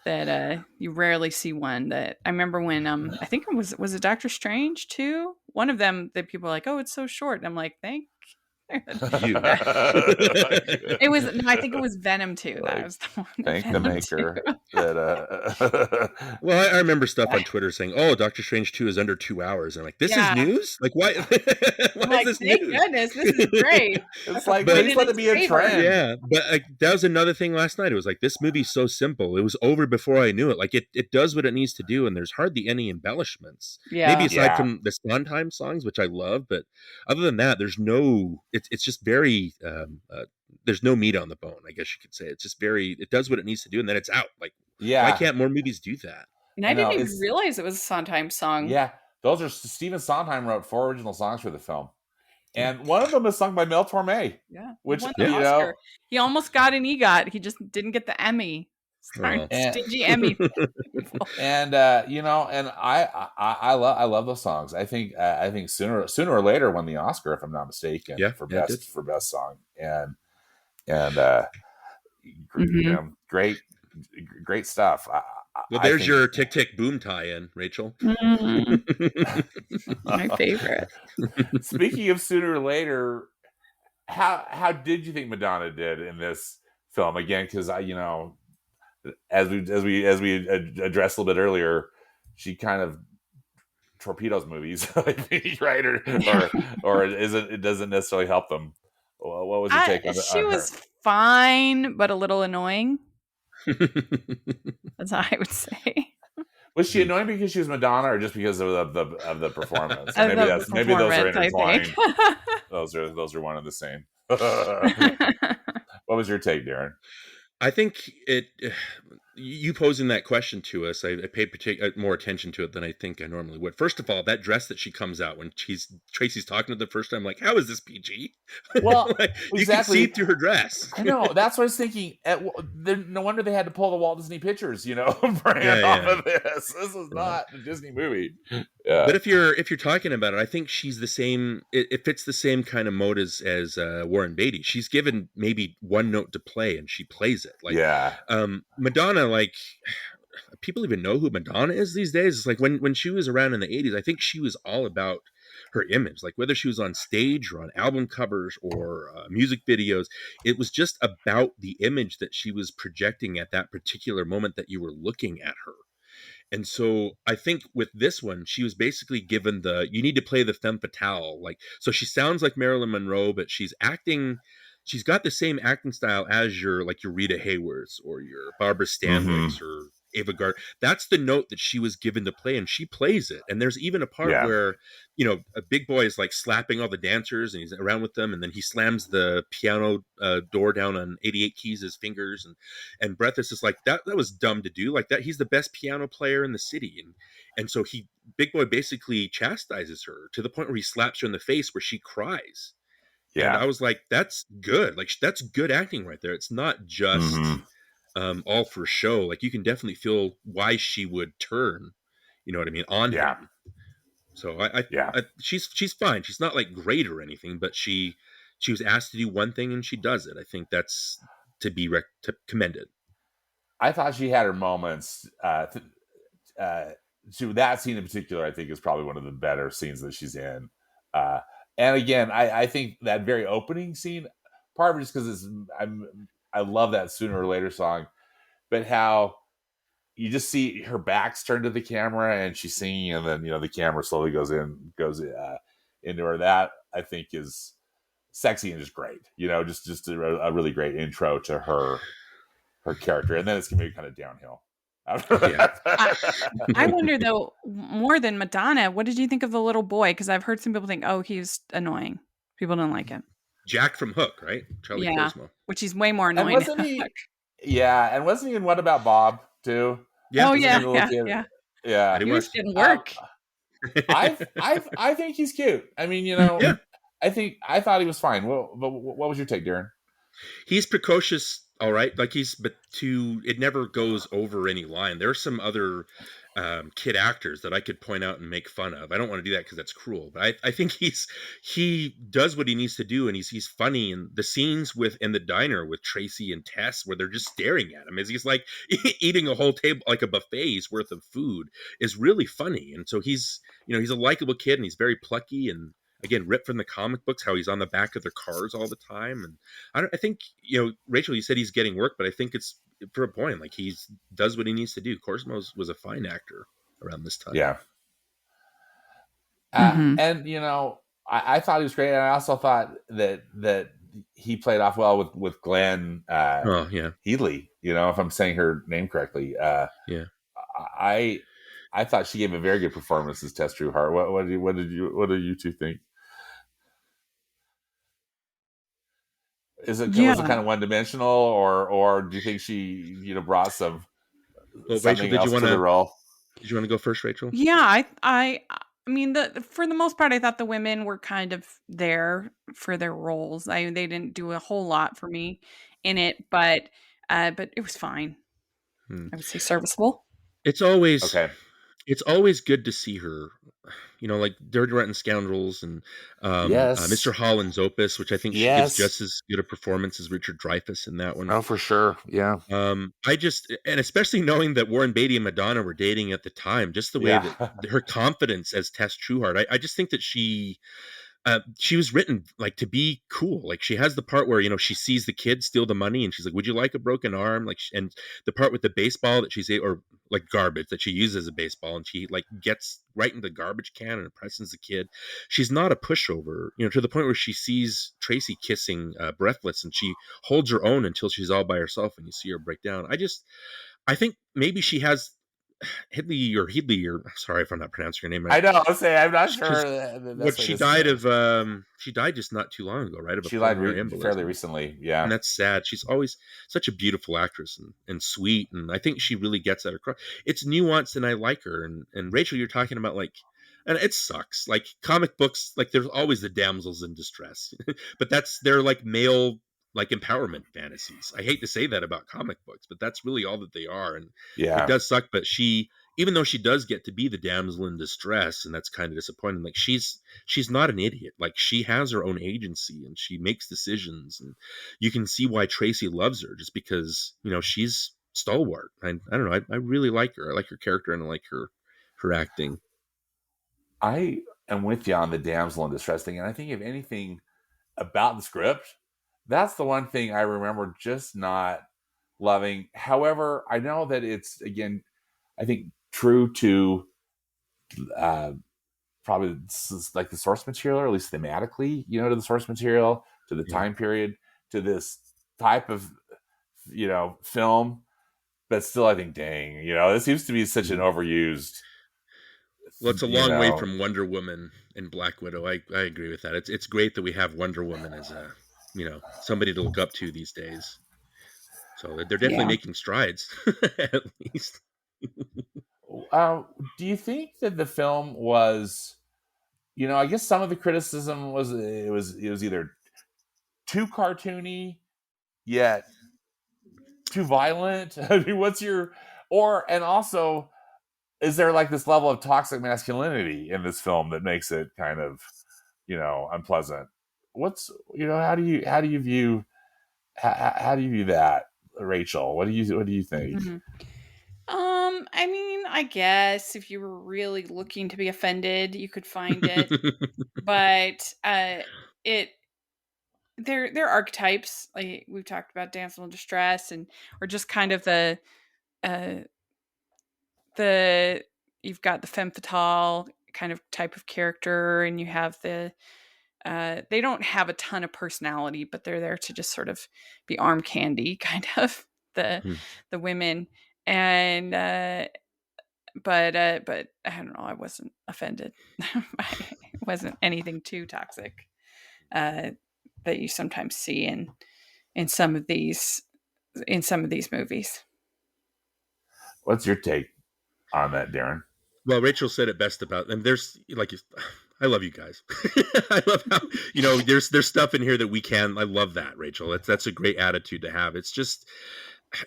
that you rarely see one. That I remember when I think it was it Doctor Strange too? One of them that people are like, oh, it's so short. And I'm like, thank you. I think it was Venom 2. That was the one. Thank the maker. Well, I remember stuff on Twitter saying, "Oh, Doctor Strange 2 is under 2 hours." And I'm like, "This is news? Like, why? Why is this thank news? Goodness, this is great." It's like, please let it be a trend. Yeah, but that was another thing last night. It was like, this movie's so simple. It was over before I knew it. Like, it does what it needs to do, and there's hardly any embellishments. Yeah, maybe aside from the Sondheim songs, which I love, but other than that, there's no. It's just very. There's no meat on the bone, I guess you could say. It's just it does what it needs to do, and then it's out. Like, why can't more movies do that? And I didn't even realize it was a Sondheim song. Yeah, those are Stephen Sondheim wrote 4 original songs for the film, and one of them is sung by Mel Torme. Yeah, which he almost got an EGOT. He just didn't get the Emmy. Stingy Emmy. And and I love those songs. I think sooner or later won the Oscar, if I'm not mistaken, for best song. And great stuff. Well, there's your Tick Tick Boom tie-in, Rachel. My favorite. Speaking of sooner or later, how did you think Madonna did in this film? Again, because as we addressed a little bit earlier, she kind of torpedoes movies, I think, right? Or it doesn't necessarily help them. What was your take She on her? was fine, but a little annoying. That's how I would say. Was she annoying because she was Madonna, or just because of the performance? I Maybe love the maybe those are performance, intertwined. I Those are one and the same. think. What was your take, Darren? I think you posing that question to us, I paid more attention to it than I think I normally would. First of all, that dress that she comes out when Tracy's talking to the first time, like, how is this PG? Well, like, exactly. You can see through her dress. I know. That's what I was thinking. No wonder they had to pull the Walt Disney Pictures, brand off of this. This is not a Disney movie. Yeah. But if you're talking about it, I think she's the same. It fits the same kind of mode as Warren Beatty. She's given maybe one note to play, and she plays it. Like, yeah. Madonna, like, people even know who Madonna is these days. It's like when she was around in the 80s, I think she was all about her image. Like, whether she was on stage or on album covers or music videos, it was just about the image that she was projecting at that particular moment that you were looking at her. And so I think with this one, she was basically given you need to play the femme fatale. Like, so she sounds like Marilyn Monroe, but she's got the same acting style as your Rita Hayworths or your Barbara Stanwycks or Ava Gardner. That's the note that she was given to play, and she plays it. And there's even a part where, a big boy is like slapping all the dancers and he's around with them, and then he slams the piano door down on 88 Keys' fingers, and Breathless is like, that was dumb to do. Like, that he's the best piano player in the city, and so big boy basically chastises her to the point where he slaps her in the face where she cries. Yeah. And I was like, that's good. Like, that's good acting right there. It's not just all for show. Like, you can definitely feel why she would turn, you know what I mean, on him. So she's fine. She's not like great or anything, but she was asked to do one thing and she does it. I think that's to be commended. I thought she had her moments. That scene in particular, I think, is probably one of the better scenes that she's in. And again, I think that very opening scene, part of it is because I love that Sooner or Later song, but how you just see her back's turned to the camera and she's singing, and then the camera slowly goes into her. That I think is sexy and just great. Just a really great intro to her character, and then it's gonna be kind of downhill. I wonder though, more than Madonna, what did you think of the little boy? Because I've heard some people think, oh, he's annoying. People don't like him. Jack from Hook, right? Charlie Cosmo. Which he's way more annoying. And wasn't he in What About Bob too? Yeah. Oh yeah. He was getting work. I think he's cute. I mean, I thought he was fine. What was your take, Darren? He's precocious. All right. Like, it never goes over any line. There are some other kid actors that I could point out and make fun of. I don't want to do that because that's cruel, but I think he does what he needs to do, and he's funny. And the scenes in the diner with Tracy and Tess, where they're just staring at him as he's like eating a whole table, like a buffet's worth of food, is really funny. And so he's a likable kid, and he's very plucky, and again, ripped from the comic books, how he's on the back of their cars all the time. And I think, Rachel, you said he's getting work, but I think it's for a point. Like, he does what he needs to do. Cosmo was a fine actor around this time. Yeah. And, I thought he was great. And I also thought that he played off well with Glenn Headley, if I'm saying her name correctly. I thought she gave a very good performance as Tess Trueheart. What did you two think? Was it kind of one dimensional, or do you think she brought some? Well, Rachel, did you want to go first, Rachel? Yeah, I mean, for the most part, I thought the women were kind of there for their roles. They didn't do a whole lot for me in it, but it was fine. I would say serviceable. It's always okay. It's always good to see her, like Dirty Rotten Scoundrels and Mr. Holland's Opus, which I think she gives just as good a performance as Richard Dreyfuss in that one. Oh, for sure. Yeah. And especially knowing that Warren Beatty and Madonna were dating at the time, just the way that her confidence as Tess Trueheart, I just think that she she was written like to be cool. Like she has the part where, you know, she sees the kid steal the money and she's like, would you like a broken arm? Like, and the part with the baseball that she's, or like garbage that she uses as a baseball, and she like gets right in the garbage can and impresses the kid. She's not a pushover, you know, to the point where she sees Tracy kissing Breathless, and she holds her own until she's all by herself and you see her break down. I think maybe she has Headley, or sorry if I'm not pronouncing her name right. I know. I'll say I'm not sure. What she died of, she died just not too long ago, right? Of she died fairly recently, yeah. And that's sad. She's always such a beautiful actress and sweet, and I think she really gets that across. It's nuanced, and I like her. And Rachel, you're talking about like, and it sucks. Like comic books, like there's always the damsels in distress, but they're like male, like empowerment fantasies. I hate to say that about comic books, but that's really all that they are. And yeah, it does suck. But even though she does get to be the damsel in distress, and that's kind of disappointing, like she's not an idiot. Like she has her own agency and she makes decisions, and you can see why Tracy loves her, just because, you know, she's stalwart. I don't know. I really like her. I like her character, and I like her acting. I am with you on the damsel in distress thing, and I think if anything about the script, that's the one thing I remember just not loving. However, I know that it's, again, I think true to probably like the source material, or at least thematically, you know, to the source material, to the time period, to this type of, you know, film. But still, I think, dang, you know, this seems to be such an overused. Well, it's a long way from Wonder Woman and Black Widow. I agree with that. It's great that we have Wonder Woman as a, you know, somebody to look up to these days. So they're definitely making strides, at least. Do you think that the film was, you know, I guess some of the criticism was it was either too cartoony yet too violent? I mean, and also, is there like this level of toxic masculinity in this film that makes it kind of, you know, unpleasant? You know, how do you view that, Rachel? What do you think? Mm-hmm. I mean, I guess if you were really looking to be offended, you could find it. But they're archetypes. Like we've talked about damsel in distress, or just kind of the you've got the femme fatale kind of type of character, and you have the they don't have a ton of personality, but they're there to just sort of be arm candy, kind of the women. And but I don't know, I wasn't offended. It wasn't anything too toxic that you sometimes see in some of these movies. What's your take on that, Darren? Well, Rachel said it best about, and there's like, I love you guys. I love how, you know, there's stuff in here that we can. I love that, Rachel. That's a great attitude to have. It's just,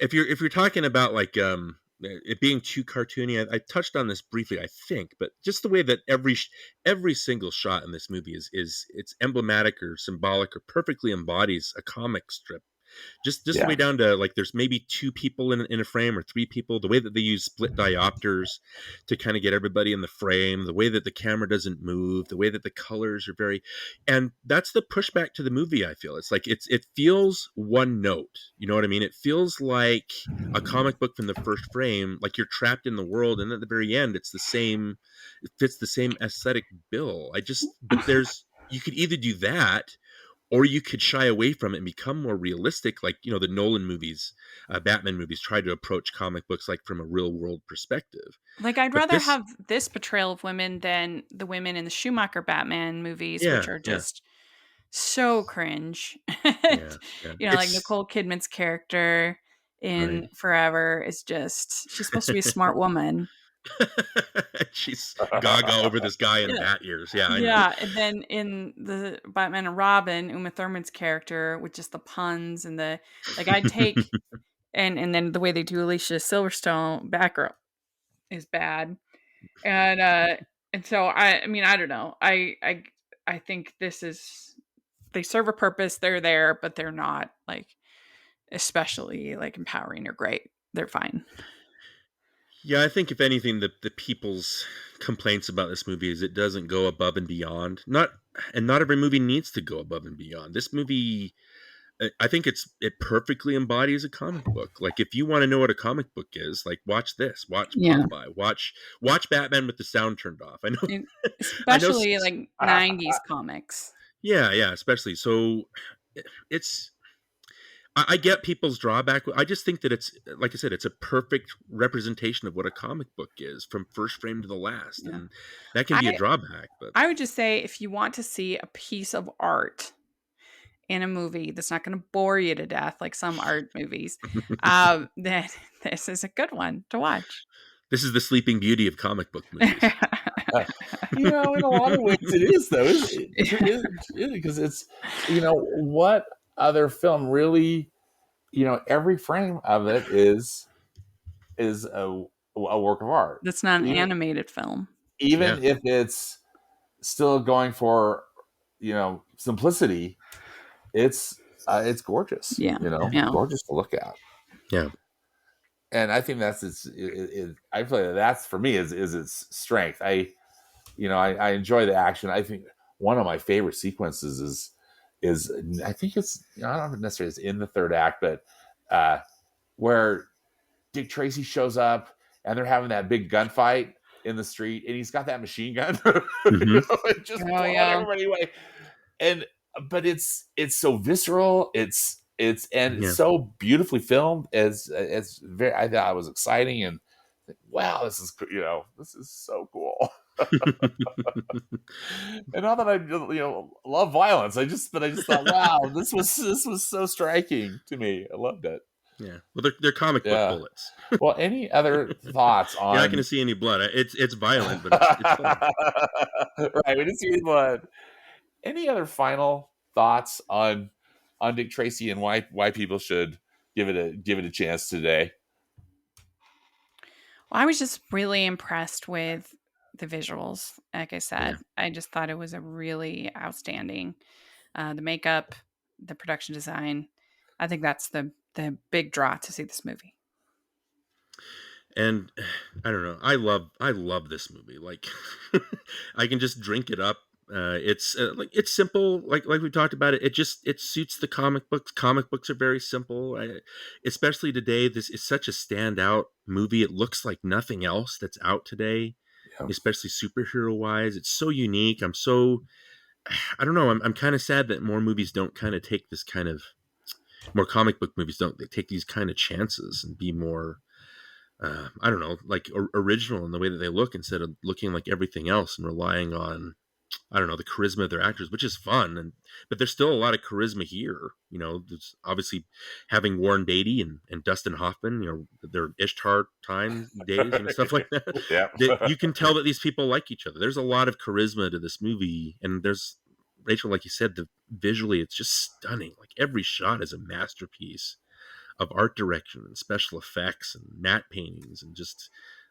if you're talking about like it being too cartoony, I touched on this briefly, I think, but just the way that every single shot in this movie is it's emblematic or symbolic or perfectly embodies a comic strip. Just the way down to like there's maybe two people in a frame or three people, the way that they use split diopters to kind of get everybody in the frame, the way that the camera doesn't move, the way that the colors are and that's the pushback to the movie. I feel it's like it feels one note, you know what I mean? It feels like a comic book from the first frame, like you're trapped in the world, and at the very end it fits the same aesthetic bill. But you could either do that, or you could shy away from it and become more realistic, like, you know, the Nolan movies, Batman movies try to approach comic books like from a real world perspective. Like I'd rather have this portrayal of women than the women in the Schumacher Batman movies, which are just so cringe. You know, like Nicole Kidman's character in Forever is just, she's supposed to be a smart woman. She's gaga over this guy in bat ears. And then in the Batman and Robin, Uma Thurman's character with just the puns and the like, I'd take and then the way they do Alicia Silverstone Batgirl is bad, and so I mean I don't know, I think they serve a purpose, they're there, but they're not like especially like empowering or great. They're fine. Yeah, I think if anything, the people's complaints about this movie is it doesn't go above and beyond. Not and not every movie needs to go above and beyond. This movie, I think it perfectly embodies a comic book. Like, if you want to know what a comic book is, like, watch this, watch Yeah. Popeye, watch Batman with the sound turned off. I know, Especially like 90s comics. Yeah, especially. So it's, I get people's drawback. I just think that it's, like I said, it's a perfect representation of what a comic book is from first frame to the last. Yeah. And that can be a drawback. But I would just say, if you want to see a piece of art in a movie that's not going to bore you to death like some art movies, then this is a good one to watch. This is the Sleeping Beauty of comic book movies. In a lot of ways it is, though. Because it's, what other film really, every frame of it is a work of art. That's not an animated film. Even if it's still going for, simplicity, it's gorgeous. Yeah. Gorgeous to look at. Yeah. And I think that's I feel like that's, for me, is its strength. I enjoy the action. I think one of my favorite sequences is I think it's, I don't know if necessarily it's in the third act, but where Dick Tracy shows up and they're having that big gunfight in the street, and he's got that machine gun, just blowing everybody away. But it's so visceral. It's so beautifully filmed. It's very. I thought it was exciting, and wow, this is so cool. And not that I love violence, I just thought, wow, this was so striking to me. I loved it. Yeah, well, they're comic book bullets. Well, any other thoughts on? You're not going to see any blood. It's violent, but it's fun. Right, we didn't see any blood. Any other final thoughts on Dick Tracy and why people should give it a chance today? Well, I was just really impressed with the visuals. Like I said, I just thought it was a really outstanding. The makeup, the production design. I think that's the big draw to see this movie. And I don't know. I love this movie. Like, I can just drink it up. It's it's simple. Like we talked about it. It suits the comic books. Comic books are very simple. Especially today, this is such a standout movie. It looks like nothing else that's out today, especially superhero wise. It's so unique. I don't know. I'm kind of sad that more movies don't kind of take this kind of, more comic book movies don't take these kind of chances and be more, I don't know, like original in the way that they look, instead of looking like everything else and relying on, I don't know, the charisma of their actors, which is fun. But there's still a lot of charisma here. There's obviously having Warren Beatty and Dustin Hoffman, their Ishtar time days and stuff like that. Yeah. You can tell that these people like each other. There's a lot of charisma to this movie. And there's, Rachel, like you said, visually, it's just stunning. Like, every shot is a masterpiece of art direction and special effects and matte paintings, and just,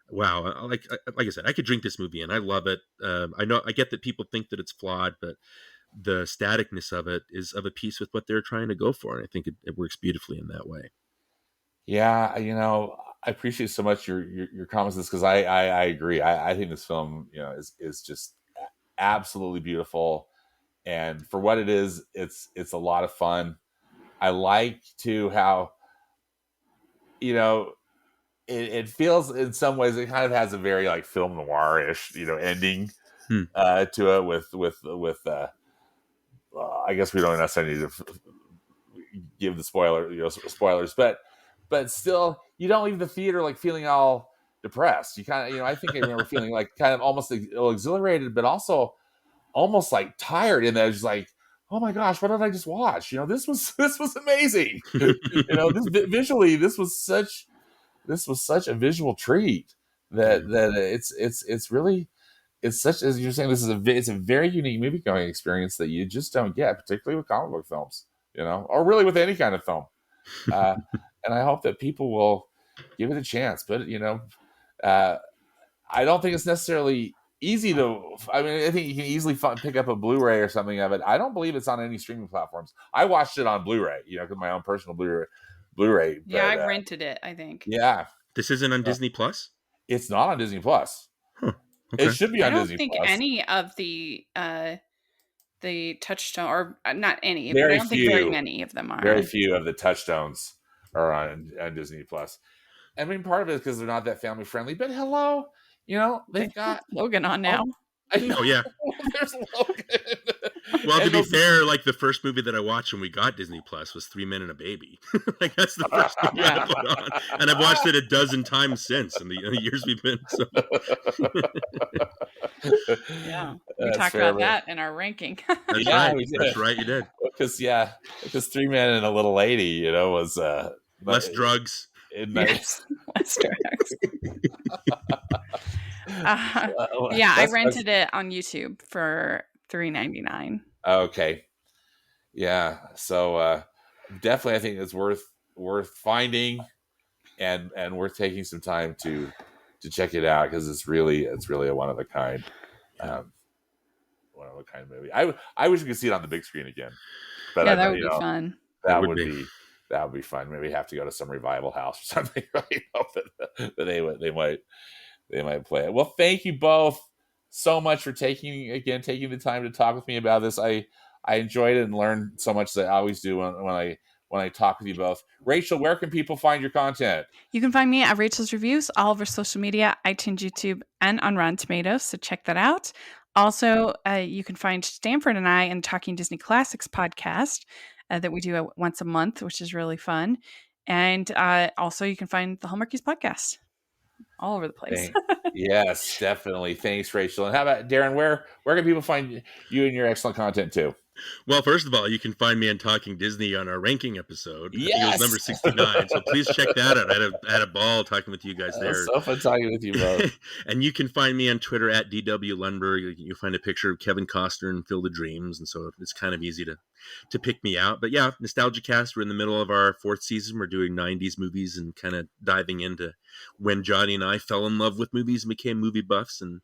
wow. Like I said, I could drink this movie, and I love it. I get that people think that it's flawed, but the staticness of it is of a piece with what they're trying to go for, and I think it works beautifully in that way. Yeah, I appreciate so much your comments on this, because I agree. I think this film, is just absolutely beautiful. And for what it is, it's a lot of fun. I like too how, it feels, in some ways, it kind of has a very like film noir-ish, ending to it with I guess we don't necessarily need to give the spoilers, but still, you don't leave the theater like feeling all depressed. You kind of, I think I remember feeling like kind of almost exhilarated, but also almost like tired, and I was like, oh my gosh, what did I just watch? This was amazing. Visually, this was such a visual treat that it's really, it's such, as you're saying, it's a very unique movie going experience that you just don't get, particularly with comic book films, or really with any kind of film. And I hope that people will give it a chance. But I don't think it's necessarily easy to. I mean, I think you can easily pick up a Blu-ray or something of it. I don't believe it's on any streaming platforms. I watched it on Blu-ray, because my own personal Blu-ray. Yeah, I rented it, I think. Yeah. This isn't on Disney Plus? It's not on Disney Plus. Huh. Okay. It should be on Disney Plus. I don't think any of the the Touchstone, or not any, but Very I don't think very few. many of them are. Very few of the Touchstones are on Disney Plus. I mean, part of it is because they're not that family friendly. But hello, they've got Logan on now. I know. Oh, yeah. There's Logan. Well, to And be those- fair, like the first movie that I watched when we got Disney Plus was 3 Men and a Baby. Like that's the first movie I put on, and I've watched it a dozen times since in the years we've been. So. Yeah, we That's talked fair, about but- that in our ranking. That's Yeah, right. we did. That's right. You did. Because 3 Men and a Little Lady, was Less drugs. nice. Let's try next. Yeah, I rented it on YouTube for $3.99. Okay. Yeah. So definitely I think it's worth finding and worth taking some time to check it out, because it's really a one of a kind movie. I wish we could see it on the big screen again. But Yeah, that would be fun. That It would would be fun. Maybe have to go to some revival house or something, right? That they might play it. Well, thank you both so much for taking the time to talk with me about this. I enjoyed it and learned so much, as I always do when I talk with you both. Rachel, where can people find your content? You can find me at Rachel's Reviews, all over social media, iTunes, YouTube, and on Rotten Tomatoes, so check that out. Also, you can find Stanford and I in Talking Disney Classics podcast that we do once a month, which is really fun. And also, you can find the Hallmarkies podcast all over the place. Yes, definitely. Thanks, Rachel. And how about Darren? Where can people find you and your excellent content too? Well, first of all, you can find me on Talking Disney on our ranking episode. Yes! I think it was number 69. So please check that out. I had a ball talking with you guys there. So fun talking with you both. And you can find me on Twitter at DW Lundberg. You'll find a picture of Kevin Costner and Field of Dreams. And so it's kind of easy to pick me out. But yeah, Nostalgia Cast, we're in the middle of our 4th season. We're doing 90s movies and kind of diving into when Johnny and I fell in love with movies and became movie buffs. And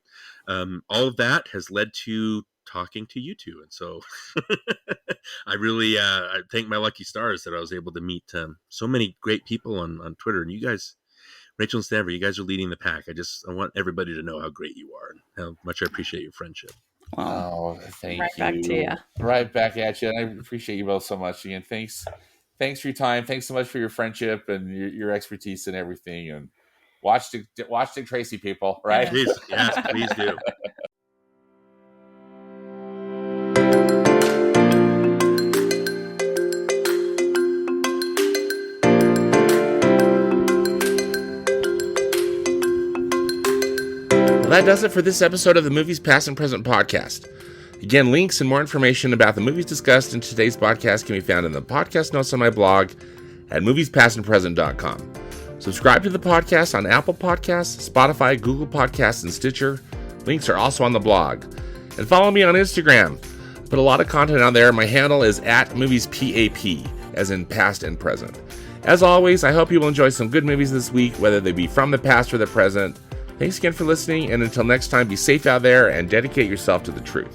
all of that has led to talking to you two. And so I really I thank my lucky stars that I was able to meet so many great people on Twitter. And you guys, Rachel and Stanford, you guys are leading the pack. I want everybody to know how great you are and how much I appreciate your friendship. Well, Thank right you. back to you. Right back at you. And I appreciate you both so much. Again, thanks for your time. Thanks so much for your friendship and your expertise and everything. And watch Dick Tracy, people. Right? Please, yes, please do. Well, that does it for this episode of the Movies Past and Present podcast. Again, links and more information about the movies discussed in today's podcast can be found in the podcast notes on my blog at moviespastandpresent.com. Subscribe to the podcast on Apple Podcasts, Spotify, Google Podcasts, and Stitcher. Links are also on the blog. And follow me on Instagram. Put a lot of content on there. My handle is @moviespap, as in past and present. As always, I hope you will enjoy some good movies this week, whether they be from the past or the present. Thanks again for listening, and until next time, be safe out there and dedicate yourself to the truth.